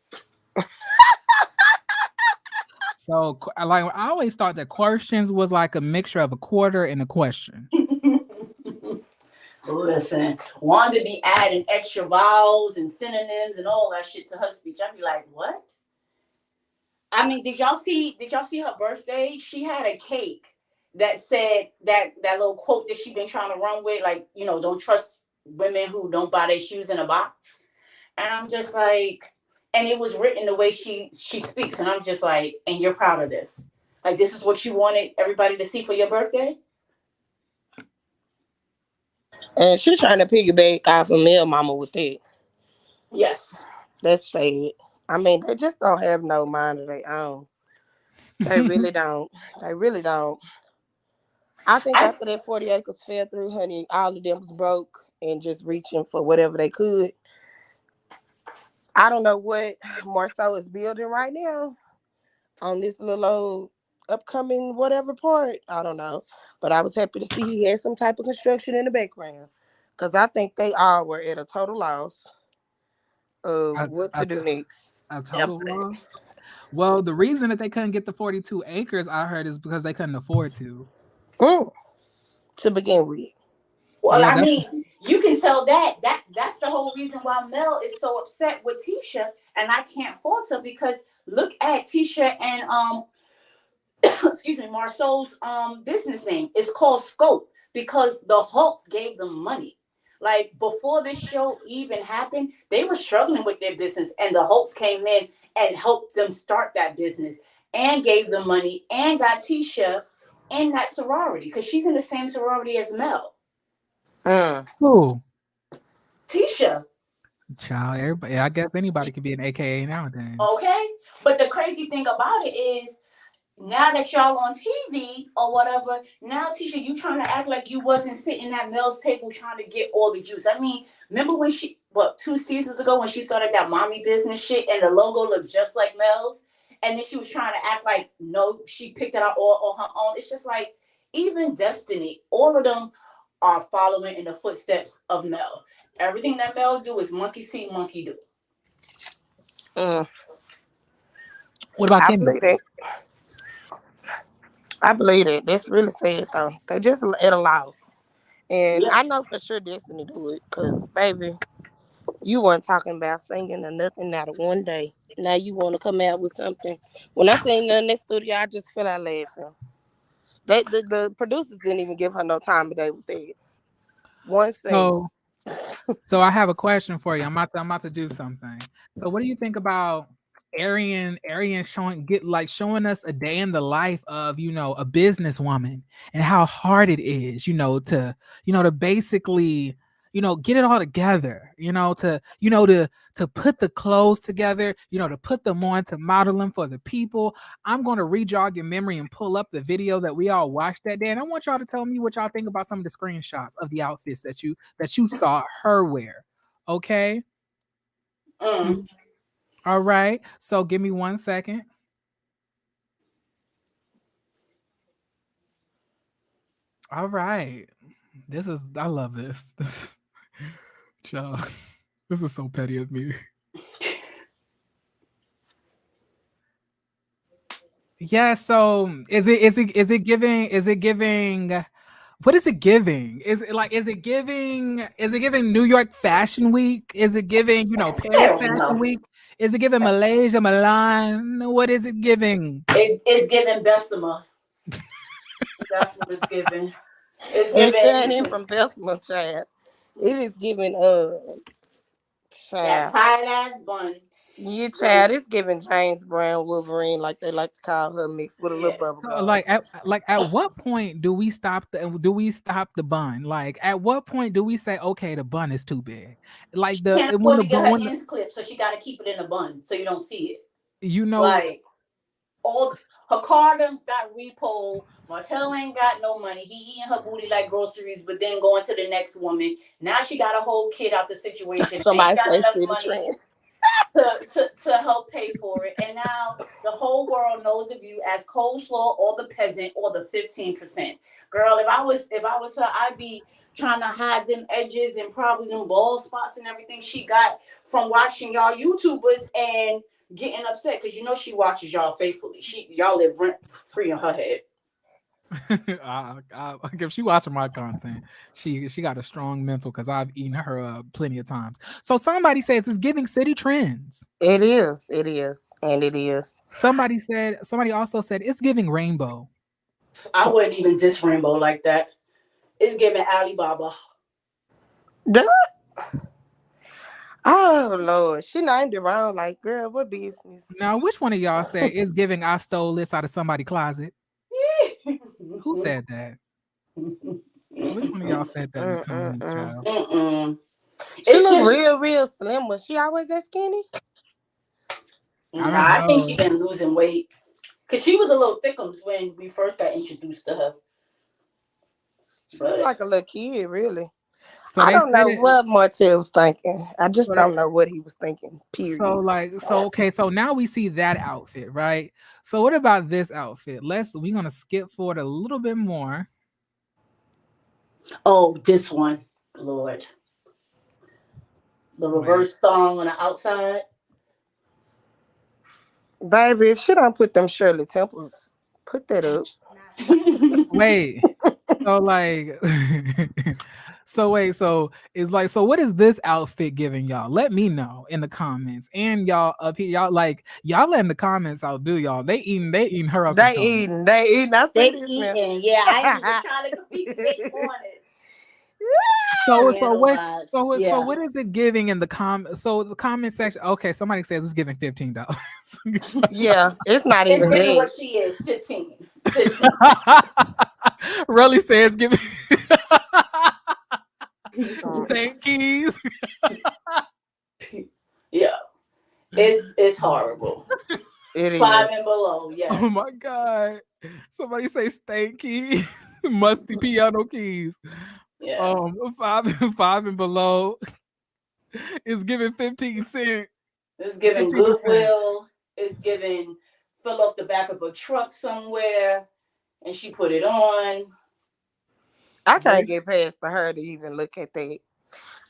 So like I always thought that questions was like a mixture of a quarter and a question. Listen, Wanda be adding extra vowels and synonyms and all that shit to her speech. I'd be like, what? I mean, did y'all see her birthday? She had a cake that said that little quote that she been trying to run with, like, don't trust women who don't buy their shoes in a box. And I'm just like, and it was written the way she speaks, and I'm just like, and you're proud of this. Like this is what you wanted everybody to see for your birthday? and she's trying to piggyback off of Mel Mama with that. Yes. That's sad. I mean, they just don't have no mind of their own. They really don't. They really don't. I think I after that 40 acres fell through, honey, all of them was broke and just reaching for whatever they could. I don't know what Marceau is building right now on this little old upcoming whatever part. I don't know. But I was happy to see he had some type of construction in the background. Because I think they all were at a total loss of a, what a, to do next a total after that. loss. Well, the reason that they couldn't get the 42 acres, I heard, is because they couldn't afford to. Mm, to begin with. Well, Yeah, I that's mean, you can tell that's the whole reason why Mel is so upset with Tisha, and I can't fault her because look at Tisha and excuse me, Marceau's business name. It's called Scope because the Hulks gave them money. Like before this show even happened, they were struggling with their business, and the Hulks came in and helped them start that business and gave them money and got Tisha in that sorority because she's in the same sorority as Mel. Mm. cool. Tisha. Child, everybody. I guess anybody could be an AKA nowadays. Okay. But the crazy thing about it is now that y'all on TV or whatever, now Tisha, you trying to act like you wasn't sitting at Mel's table trying to get all the juice. I mean, remember when 2 seasons ago when she started that mommy business shit and the logo looked just like Mel's? And then she was trying to act like no, she picked it out all on her own. It's just like even Destiny, all of them are following in the footsteps of Mel. Everything that Mel do is monkey see, monkey do. Mm, What about I Kimmy? believe it. I believe it. That's really sad though. They just at a loss. And Yep. I know for sure Destiny do it. Cause baby, you weren't talking about singing or nothing not one day. Now you want to come out with something. When I seen her in that studio, I just fell out laughing. The producers didn't even give her no time today with that. One single. So So I have a question for you. I'm about to do something. So what do you think about Arian showing us a day in the life of, a businesswoman and how hard it is, to basically, get it all together, to put the clothes together, to put them on, to model them for the people. I'm going to re-jog your memory and pull up the video that we all watched that day. And I want y'all to tell me what y'all think about some of the screenshots of the outfits that you saw her wear. Okay. Mm. All right. So give me 1 second. All right. I love this. Child, this is so petty of me. Yeah. So is it giving what is it giving? Is it giving New York Fashion Week? Is it giving, Paris Hell Fashion no. Week? Is it giving Malaysia, Milan? What is it giving? It's giving Bessemer. That's what it's giving. It's And Shannon giving from Bessemer, child. It is giving that child. tight ass bun. Yeah, With, child, it's giving James Brown Wolverine, like they like to call her, mixed with a little yes. bubble So, gum. at what point do we stop the bun? Like, at what point do we say, okay, the bun is too big? She Like, can't when afford the to get bun her when ends clipped, so she got to keep it in a bun so you don't see it. you know Like, all her car done got repo. Martell ain't got no money. He eating her booty like groceries, but then going to the next woman. Now she got a whole kid out the situation. Ain't Somebody got say enough City money Trend. to help pay for it. And now the whole world knows of you as coleslaw or the peasant or the 15%. Girl, if I was her, I'd be trying to hide them edges and probably them bald spots and everything she got from watching y'all YouTubers and getting upset because she watches y'all faithfully. Y'all live rent free in her head. like, if she watching my content, she got a strong mental because I've eaten her plenty of times. So somebody says it's giving city trends. It is, and it is. Somebody also said it's giving rainbow. I wouldn't even diss Rainbow like that. It's giving Alibaba. Duh. Oh Lord, she named it wrong. Like, girl, what business? Now, which one of y'all said it's giving I stole this out of somebody's closet? Who said that? Which one of y'all said that in the comments, Mm-mm-mm. child? Mm-mm. She It's look just real slim. Was she always that skinny? I nah. don't I think she know. been losing weight because she was a little thickums when we first got introduced to her. She looked But like a little kid, really. So I they don't said know it. what Martell was thinking. I just So they don't know what he was thinking. so Period. like so okay. So now we see that outfit, right? So what about this outfit? We're gonna skip forward a little bit more. oh, this one, Lord, the Wait, reverse thong on the outside. Baby, if she don't put them Shirley Temples, put that up. wait. So like, so wait, so it's like, so what is this outfit giving y'all? Let me know in the comments. And y'all up here, y'all let in the comments out, do y'all? They eating her up the They toilet. eating. They eating. I say They this now. eating. Yeah, I ain't even trying to compete on it. So Channel what vibes. so Yeah. what is it giving in the so the comment section? Okay, somebody says it's giving $15. Yeah, it's not It's even giving that. what she is, 15. 15. Really says giving Um, stank keys. Yeah. It's horrible. it Five is. and below, Oh yes. my god. Somebody say stanky, musty piano keys. Yes. Five and below is giving 15 cent, It's giving 15%. Goodwill. It's giving fill off the back of a truck somewhere and she put it on. I What? can't get past the her to even look at that.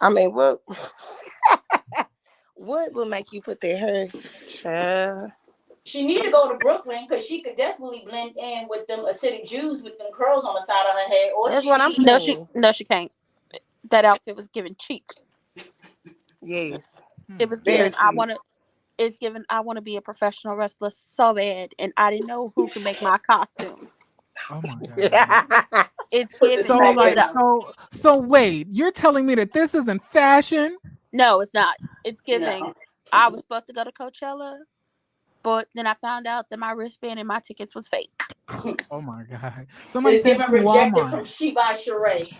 I mean, what? What would make you put that hair? Child. She need to go to Brooklyn because she could definitely blend in with them acidic Jews with them curls on the side of her head, or That's she what could I'm even. saying. No, she can't. That outfit was given cheap. Yes, It was very given. I cheap. want to. It's given. I want to be a professional wrestler so bad, and I didn't know who could make my costumes. Oh my god. It's Put the giving So smack like like a. down. so wait, you're telling me that this isn't fashion? No, it's not. It's giving. No. I was supposed to go to Coachella, but then I found out that my wristband and my tickets was fake. Oh my god. Somebody It's sent it giving to rejected Walmart. from Sheba Sheree.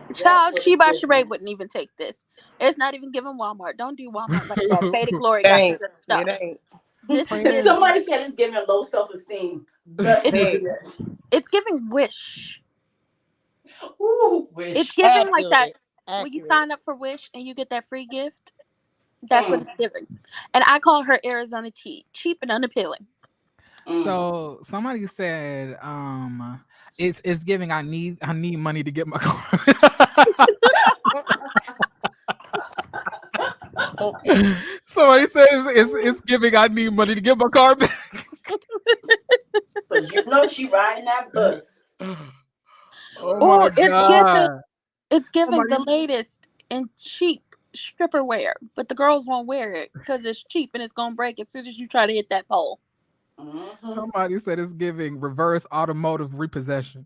That's Child, what it's Sheba giving. Sheree wouldn't even take this. It's not even giving Walmart. Don't do Walmart like that. Faded Glory got the Ain't. good It stuff. ain't. This is Players. giving. Somebody said it's giving low self esteem. Best It's That believe it's giving Wish. it. Ooh, It's wish. giving like that accurate. when you Accurate. sign up for Wish and you get that free gift. That's what Mm, it's giving. And I call her Arizona tea, cheap and unappealing. mm. So somebody said, it's giving. I need money to get my car. Somebody said it's giving. I need money to get my car back. But you know she riding that bus. Oh my Oh, god! it's giving Somebody, the latest and cheap stripper wear, but the girls won't wear it because it's cheap and it's gonna break as soon as you try to hit that pole. Mm-hmm. somebody said it's giving reverse automotive repossession.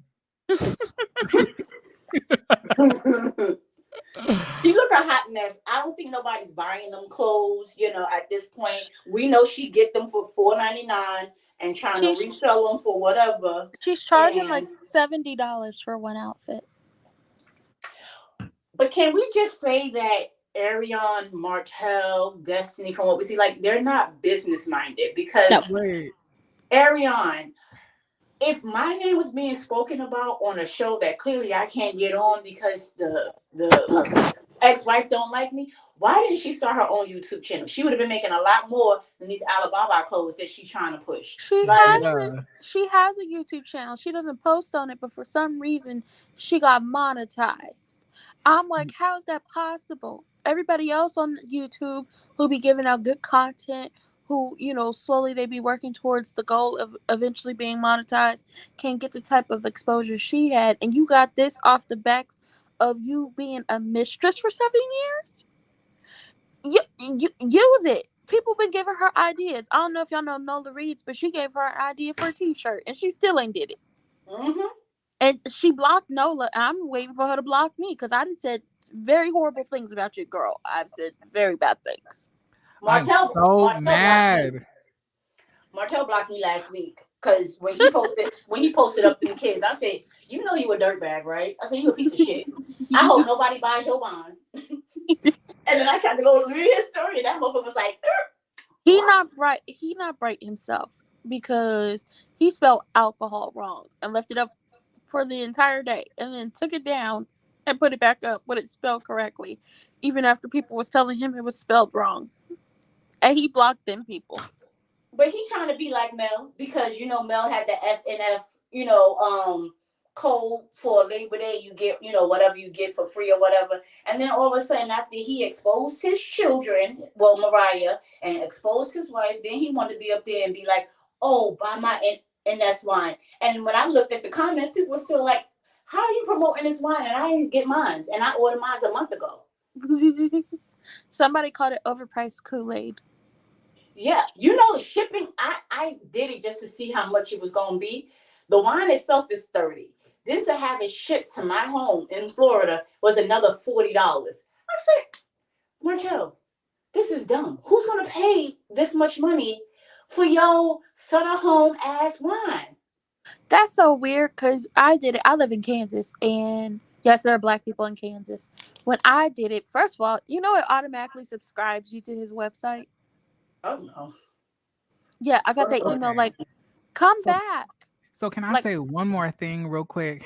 She look a hot mess. I don't think nobody's buying them clothes. At this point, we know she get them for $4.99 and trying to She's resell them for whatever. she's charging like And $70 for one outfit. but can we just say that Arion, Martell, Destiny, from what we see, like they're not business minded No, because Wait, Arion, if my name was being spoken about on a show that clearly I can't get on because the ex-wife don't like me, why didn't she start her own YouTube channel? She would have been making a lot more than these Alibaba clothes that she's trying to push. she Like, has yeah. it. She has a YouTube channel. She doesn't post on it, but for some reason she got monetized. I'm like, how is that possible? Everybody else on YouTube who be giving out good content, who, slowly they be working towards the goal of eventually being monetized, can get the type of exposure she had. And you got this off the backs of you being a mistress for 7 years? You use it. People been giving her ideas. I don't know if y'all know Nola Reeds, but she gave her an idea for a T-shirt, and she still ain't did it. mm-hmm. And she blocked Nola, and I'm waiting for her to block me because I done said very horrible things about you, girl. I've said very bad things. I'm Martell so Martell blocked me. mad. Martell blocked me last week because when he posted up them kids, I said, "You know you a dirtbag, right?" I said, "You a piece of shit. I hope nobody buys your bond." And then I tried to go read his story, and that motherfucker was like, He "What?" not bright. He not bright himself because he spelled alcohol wrong and left it up for the entire day, and then took it down and put it back up when it's spelled correctly, even after people was telling him it was spelled wrong. And he blocked them people. But he trying to be like Mel because Mel had the FNF, code for Labor Day. You get whatever you get for free or whatever, and then all of a sudden after he exposed his children, well Mariah, and exposed his wife, then he wanted to be up there and be like, "Oh, buy my NS wine." And when I looked at the comments, people were still like, "How are you promoting this wine and I didn't get mine and I ordered mine a month ago?" Somebody called it overpriced Kool-Aid. Yeah, the shipping. I did it just to see how much it was gonna be. The wine itself is 30. Then to have it shipped to my home in Florida was another $40. I said, Martell, this is dumb. Who's gonna pay this much money for your Sutter home ass wine? That's so weird because I did it. I live in Kansas, and yes, there are black people in Kansas. When I did it, first of all, it automatically subscribes you to his website. Oh no. Yeah, I got that email Okay. like, come So back. so can I Like, say one more thing real quick?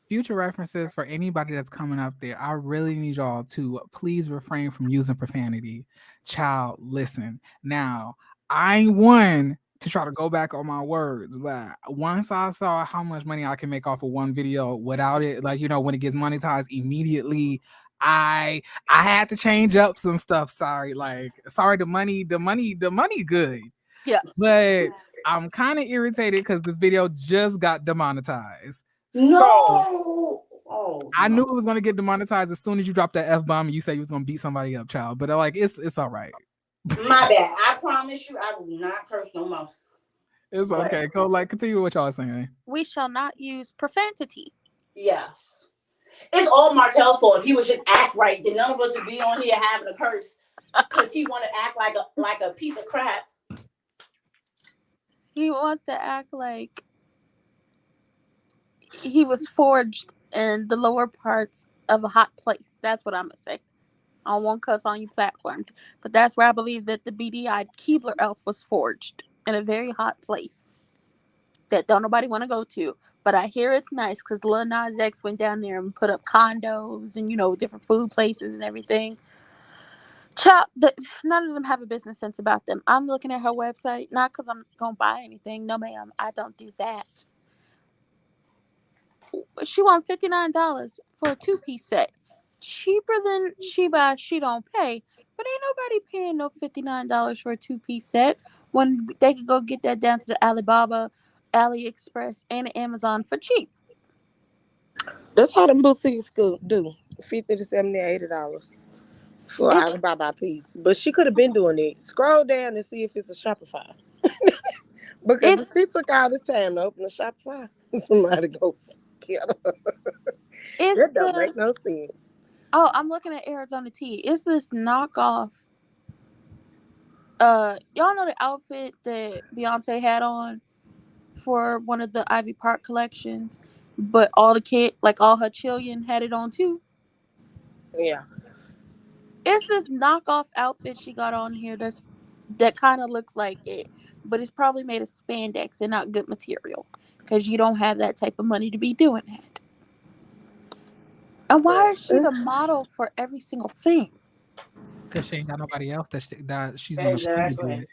Future references for anybody that's coming up there. I really need y'all to please refrain from using profanity. Child, listen. Now, I ain't one to try to go back on my words. But once I saw how much money I can make off of one video without it, like, when it gets monetized immediately, I had to change up some stuff. Sorry, the money good. Yeah. But I'm kind of irritated because this video just got demonetized. So No. Oh I knew no. it was gonna get demonetized as soon as you dropped that F bomb and you said you was gonna beat somebody up, child. But like it's all right. My bad. I promise you, I will not curse no more. It's But okay. Go like continue what y'all are saying. We shall not use profanity. yes, it's all Martell's fault. If he would just act right, then none of us would be on here having a curse because he want to act like a piece of crap. He wants to act like he was forged in the lower parts of a hot place. That's what I'm gonna say. I won't cuss on your platform, but that's where I believe that the beady-eyed Keebler elf was forged, in a very hot place that don't nobody want to go to. But I hear it's nice because Lil Nas X went down there and put up condos and different food places and everything. None of them have a business sense about them. I'm looking at her website not because I'm gonna buy anything. No, ma'am, I don't do that. She won $59 for a 2-piece set. Cheaper than she buys, she don't pay. But ain't nobody paying no $59 for a 2-piece set when they could go get that down to the Alibaba, AliExpress, and Amazon for cheap. That's how them boutiques do. 50 to 70, $80 for It's Alibaba piece. But she could have been doing it. Scroll down and see if it's a Shopify. Because if it's she took all this time to open a Shopify, somebody go kill her. it's That don't the make no sense. I'm looking at Arizona Tea. It's this knockoff. Y'all know the outfit that Beyonce had on for one of the Ivy Park collections, but all her children had it on too. Yeah. It's this knockoff outfit she got on here that kind of looks like it, but it's probably made of spandex and not good material because you don't have that type of money to be doing that. And why But is she the model for every single thing? Because she ain't got nobody else that she's gonna pay to do Exactly. it.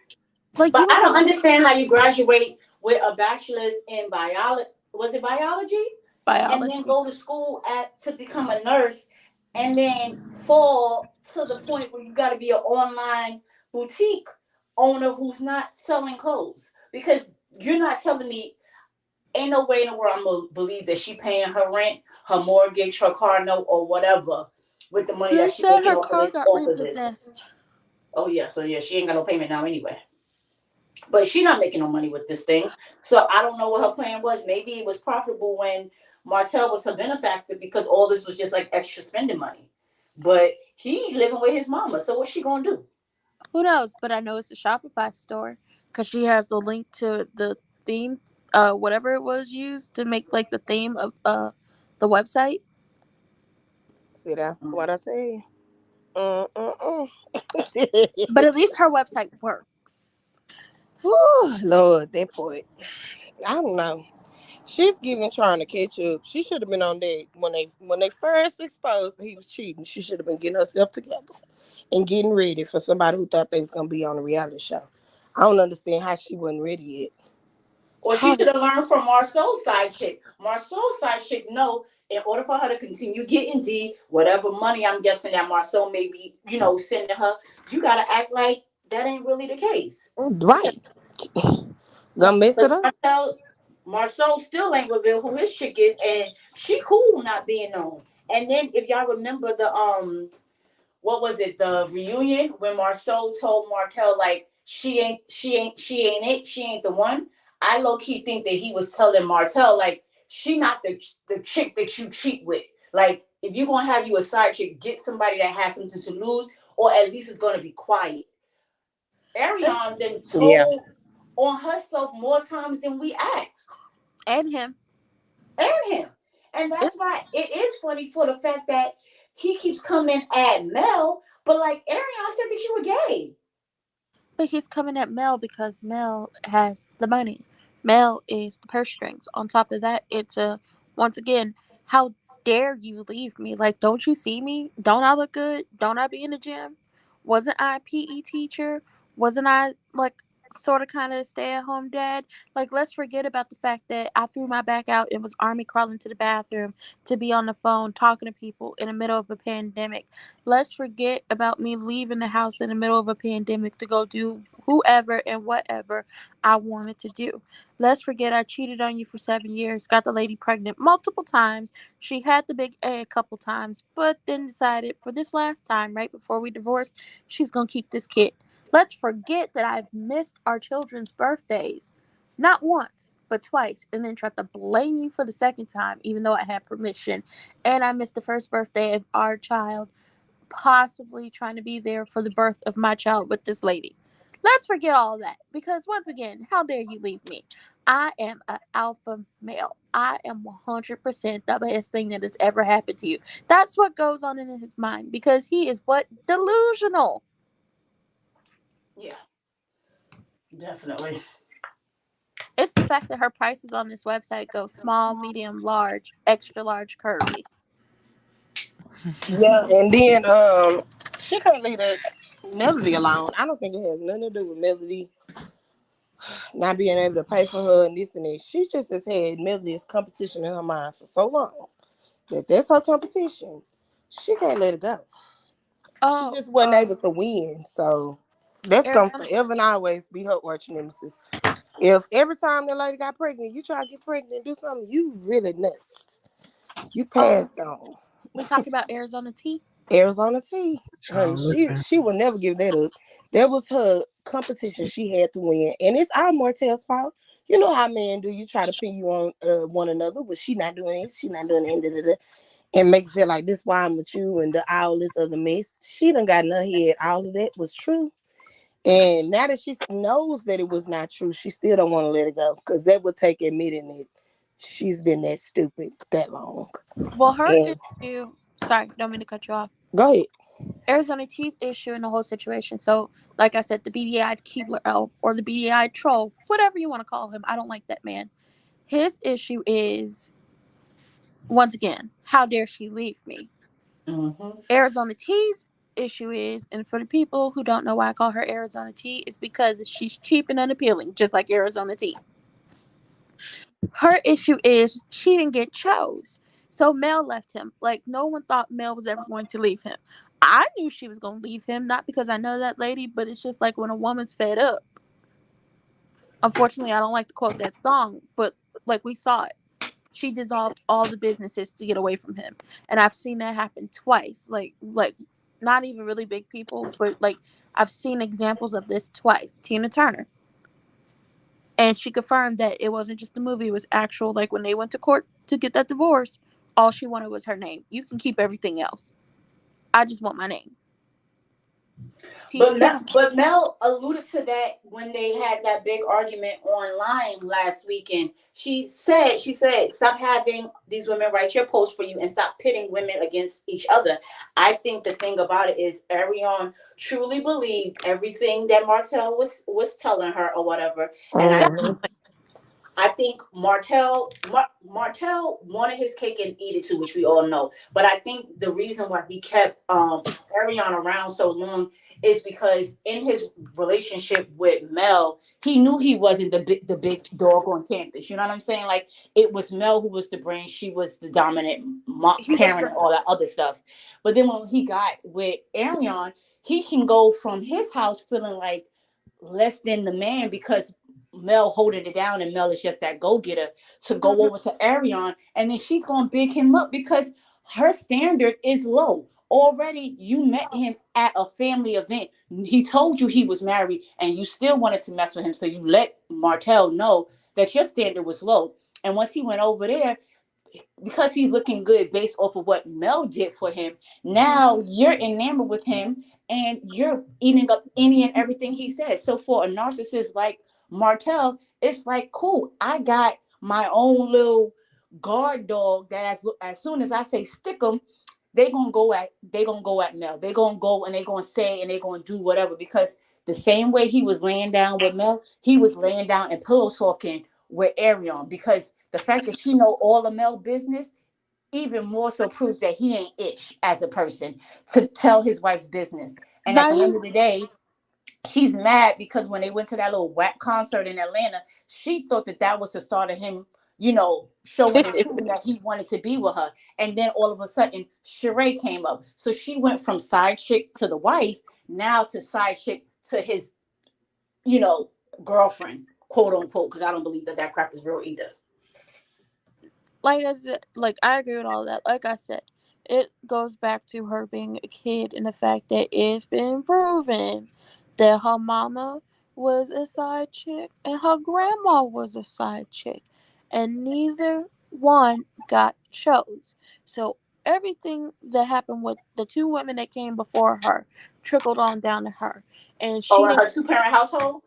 Like But you I don't don't have understand how you graduate with a bachelor's in biology. Was it biology? And then biology. go to school to become a nurse, and then fall to the point where you got to be an online boutique owner who's not selling clothes because you're not telling me. Ain't no way in the world I'm gonna believe that she paying her rent, her mortgage, her car note, or whatever with the money They that she said making her car got off of this. repossessed. Oh yeah, so yeah, she ain't got no payment now anyway. But she not making no money with this thing. So I don't know what her plan was. Maybe it was profitable when Martell was her benefactor because all this was just like extra spending money. But he living with his mama. So what's she gonna do? Who knows? But I know it's a Shopify store because she has the link to the theme, whatever it was used to make like the theme of the website. see that? What I tell you? Mm-mm-mm. But at least her website works. Whew, Lord, that point. I don't know. She's giving trying to catch up. She should have been on that when they first exposed he was cheating. She should have been getting herself together and getting ready for somebody who thought they was gonna be on a reality show. I don't understand how she wasn't ready yet. Or she How? should have learned from Marcel's side chick. Marcel's side chick know in order for her to continue getting D, whatever money I'm guessing that Marcel may be, sending her, you gotta act like that ain't really the case. Right. Gonna mess it But up. Marcel still ain't revealed who his chick is, and she cool not being known. And then if y'all remember the what was it, the reunion when Marceau told Martell like she ain't the one. I low key think that he was telling Martell like she not the chick that you cheat with. Like if you gonna have you a side chick, get somebody that has something to lose, or at least it's gonna be quiet. Ariane then Yeah. told on herself more times than we asked And him. and him. And It, that's why it is funny for the fact that he keeps coming at Mel, but like Ariane said that you were gay. but he's coming at Mel because Mel has the money. Mel is the purse strings. On top of that, it's once again, how dare you leave me? Like, don't you see me? Don't I look good? Don't I be in the gym? Wasn't I a PE teacher? Wasn't I like sort of kind of stay at home dad. Like, let's forget about the fact that I threw my back out and was army crawling to the bathroom to be on the phone talking to people in the middle of a pandemic. Let's forget about me leaving the house in the middle of a pandemic to go do whoever and whatever I wanted to do. Let's forget I cheated on you for 7 years, got the lady pregnant multiple times. She had the big A couple times, but then decided for this last time, right before we divorced, she's going to keep this kid. Let's forget that I've missed our children's birthdays. Not once, but twice. And then try to blame you for the second time, even though I had permission. And I missed the first birthday of our child, possibly trying to be there for the birth of my child with this lady. Let's forget all that. Because once again, how dare you leave me? I am an alpha male. I am 100% the best thing that has ever happened to you. That's what goes on in his mind because he is what? Delusional. Yeah, definitely. It's the fact that her prices on this website go small, medium, large, extra large, curvy. Yeah, and then she couldn't leave that Melody alone. I don't think it has nothing to do with Melody not being able to pay for her and this and that. She just has had Melody as competition in her mind for so long that that's her competition. She can't let it go. She Oh, just wasn't able to win. So that's gonna Arizona. forever and always be her arch nemesis. If every time that lady got pregnant, you try to get pregnant and do something, you really nuts. You Oh, passed on. we talking about Arizona tea. Arizona T. And Child, she listen. she will never give that up. That was her competition she had to win. And it's our Martell's fault. You know how men do. You try to pin you on one another, but she not doing it. She not doing it. And make it feel like this why I'm with you and the all this other mess. She done got in her head. All of that was true. And now that she knows that it was not true, she still don't want to let it go. Because that would take admitting it. She's been that stupid that long. Well, her And issue. Sorry, don't mean to cut you off. go ahead. Arizona T's issue in the whole situation. So, like I said, the beady-eyed Keebler elf or the beady-eyed troll, whatever you want to call him. I don't like that man. His issue is, once again, how dare she leave me? Mm-hmm. Arizona T's issue is, and for the people who don't know why I call her Arizona T, is because she's cheap and unappealing, just like Arizona T. Her issue is she didn't get chose. So Mel left him. Like, no one thought Mel was ever going to leave him. I knew she was going to leave him, not because I know that lady, but it's just like when a woman's fed up. Unfortunately, I don't like to quote that song, but like we saw it. She dissolved all the businesses to get away from him. And I've seen that happen twice. Like not even really big people, but like I've seen examples of this twice. Tina Turner. And she confirmed that it wasn't just the movie, it was actual, like when they went to court to get that divorce, all she wanted was her name. You can keep everything else. I just want my name. TJ. But Mel alluded to that when they had that big argument online last weekend. She said, stop having these women write your posts for you and stop pitting women against each other. I think the thing about it is Ariane truly believed everything that Martell was telling her or whatever. And Mhm. I think Martell wanted his cake and eat it too, which we all know. But I think the reason why he kept Ariana around so long is because in his relationship with Mel, he knew he wasn't the big dog on campus. You know what I'm saying? Like it was Mel who was the brain, she was the dominant He was parent the and all that other stuff. But then when he got with Ariana, he can go from his house feeling like less than the man because Mel holding it down and Mel is just that go getter to go Mhm. over to Arion and then she's gonna big him up because her standard is low. Already you met him at a family event. He told you he was married and you still wanted to mess with him. So you let Martell know that your standard was low. And once he went over there, because he's looking good based off of what Mel did for him, now you're enamored with him and you're eating up any and everything he says. So for a narcissist like Martell, it's like, cool, I got my own little guard dog that as soon as I say stick them, they gonna go at Mel. They gonna go and they gonna say and they gonna do whatever because the same way he was laying down with Mel, he was laying down and pillow talking with Arion because the fact that she know all the Mel business even more so proves that he ain't ish as a person to tell his wife's business. And at Not the end even of the day, She's mad because when they went to that little whack concert in Atlanta, she thought that that was the start of him, showing and proving that he wanted to be with her. And then all of a sudden, Sheree came up. So she went from side chick to the wife, now to side chick to his, you know, girlfriend, quote unquote, because I don't believe that that crap is real either. Like I said, like I agree with all that. Like I said, it goes back to her being a kid and the fact that it's been proven that her mama was a side chick and her grandma was a side chick, and neither one got chose. So everything that happened with the two women that came before her trickled on down to her, and Oh, she in didn't. her 2-parent household?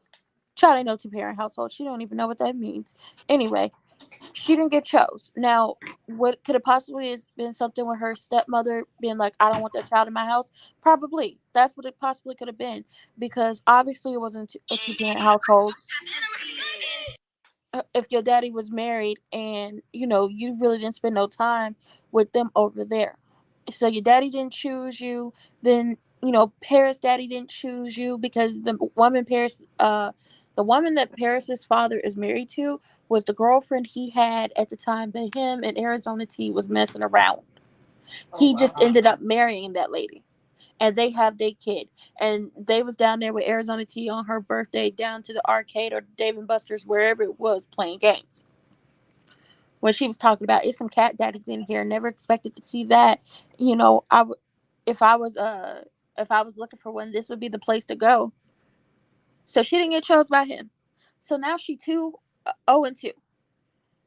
Child ain't no two-parent household. She don't even know what that means. Anyway, she didn't get chose. Now, what could have possibly has been something with her stepmother being like, I don't want that child in my house? Probably. That's what it possibly could have been. Because obviously it wasn't a two-parent household. If your daddy was married and, you really didn't spend no time with them over there. So your daddy didn't choose you. Then, Paris' daddy didn't choose you because the woman that Paris's father is married to was the girlfriend he had at the time that him and Arizona T was messing around. Oh, He just wow. ended up marrying that lady. And they have their kid. And they was down there with Arizona T on her birthday down to the arcade or Dave and Buster's, wherever it was, playing games. When she was talking about it's some cat daddies in here, never expected to see that. If I was looking for one, this would be the place to go. So she didn't get chose by him. So now she 0-2.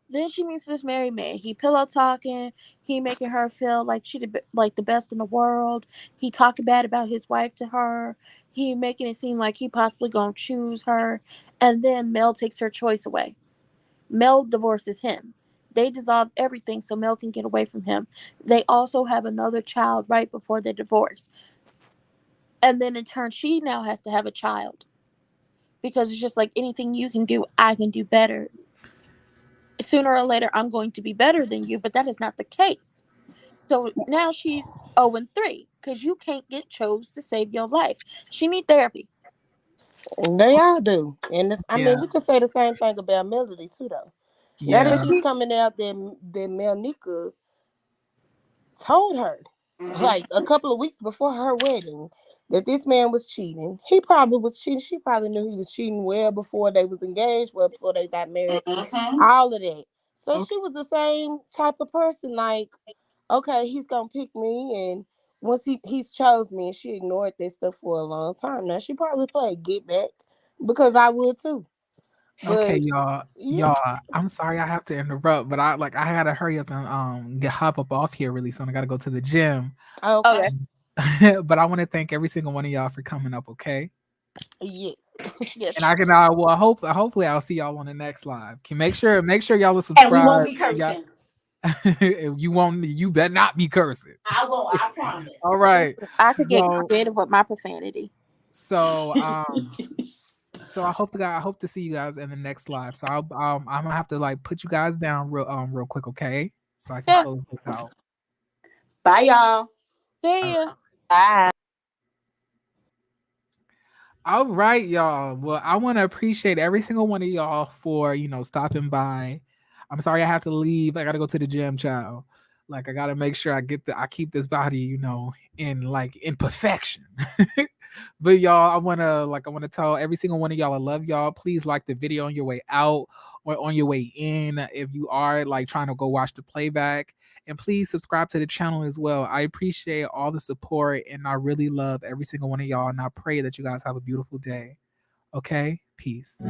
Then she meets this married man. He pillow talking. He making her feel like like the best in the world. He talking bad about his wife to her. He making it seem like he possibly gonna choose her. And then Mel takes her choice away. Mel divorces him. They dissolve everything so Mel can get away from him. They also have another child right before they divorce. And then in turn, she now has to have a child. Because it's just like anything you can do, I can do better. Sooner or later, I'm going to be better than you, but that is not the case. So now she's 0-3 because you can't get chose to save your life. She need therapy. They all do. And I Yeah. mean, we could say the same thing about Melody, too, though. Now that Yeah. she's coming out, that Melnica told her, Mm-hmm. like a couple of weeks before her wedding, that this man was cheating. He probably was cheating. She probably knew he was cheating well before they was engaged, well before they got married, Mm-hmm. all of that. So Okay. she was the same type of person, like, okay, he's gonna pick me, and once he's chose me, and she ignored that stuff for a long time. Now she probably played get back because I would too. Okay, But y'all. yeah, Y'all, I'm sorry I have to interrupt, but I gotta hurry up and get hop up off here really soon. I gotta go to the gym. okay, Okay. But I want to thank every single one of y'all for coming up, okay? yes. Yes. And I can well hopefully I'll see y'all on the next live. Can make sure y'all will And we won't subscribe. be Yeah. cursing. You better not be cursing. I won't, I All promise. right. I could get So creative with my profanity. so so I hope to see you guys in the next live. So I'm gonna have to like put you guys down real quick, okay? So I can Yeah. close this out. Bye, y'all. All See right. ya. Bye. All right, y'all. Well, I want to appreciate every single one of y'all for, stopping by. I'm sorry I have to leave. I got to go to the gym, child. Like I got to make sure I keep this body, in perfection. But y'all, I want to tell every single one of y'all I love y'all. Please like the video on your way out or on your way in if you are like trying to go watch the playback. And please subscribe to the channel as well. I appreciate all the support and I really love every single one of y'all. And I pray that you guys have a beautiful day. Okay? Peace.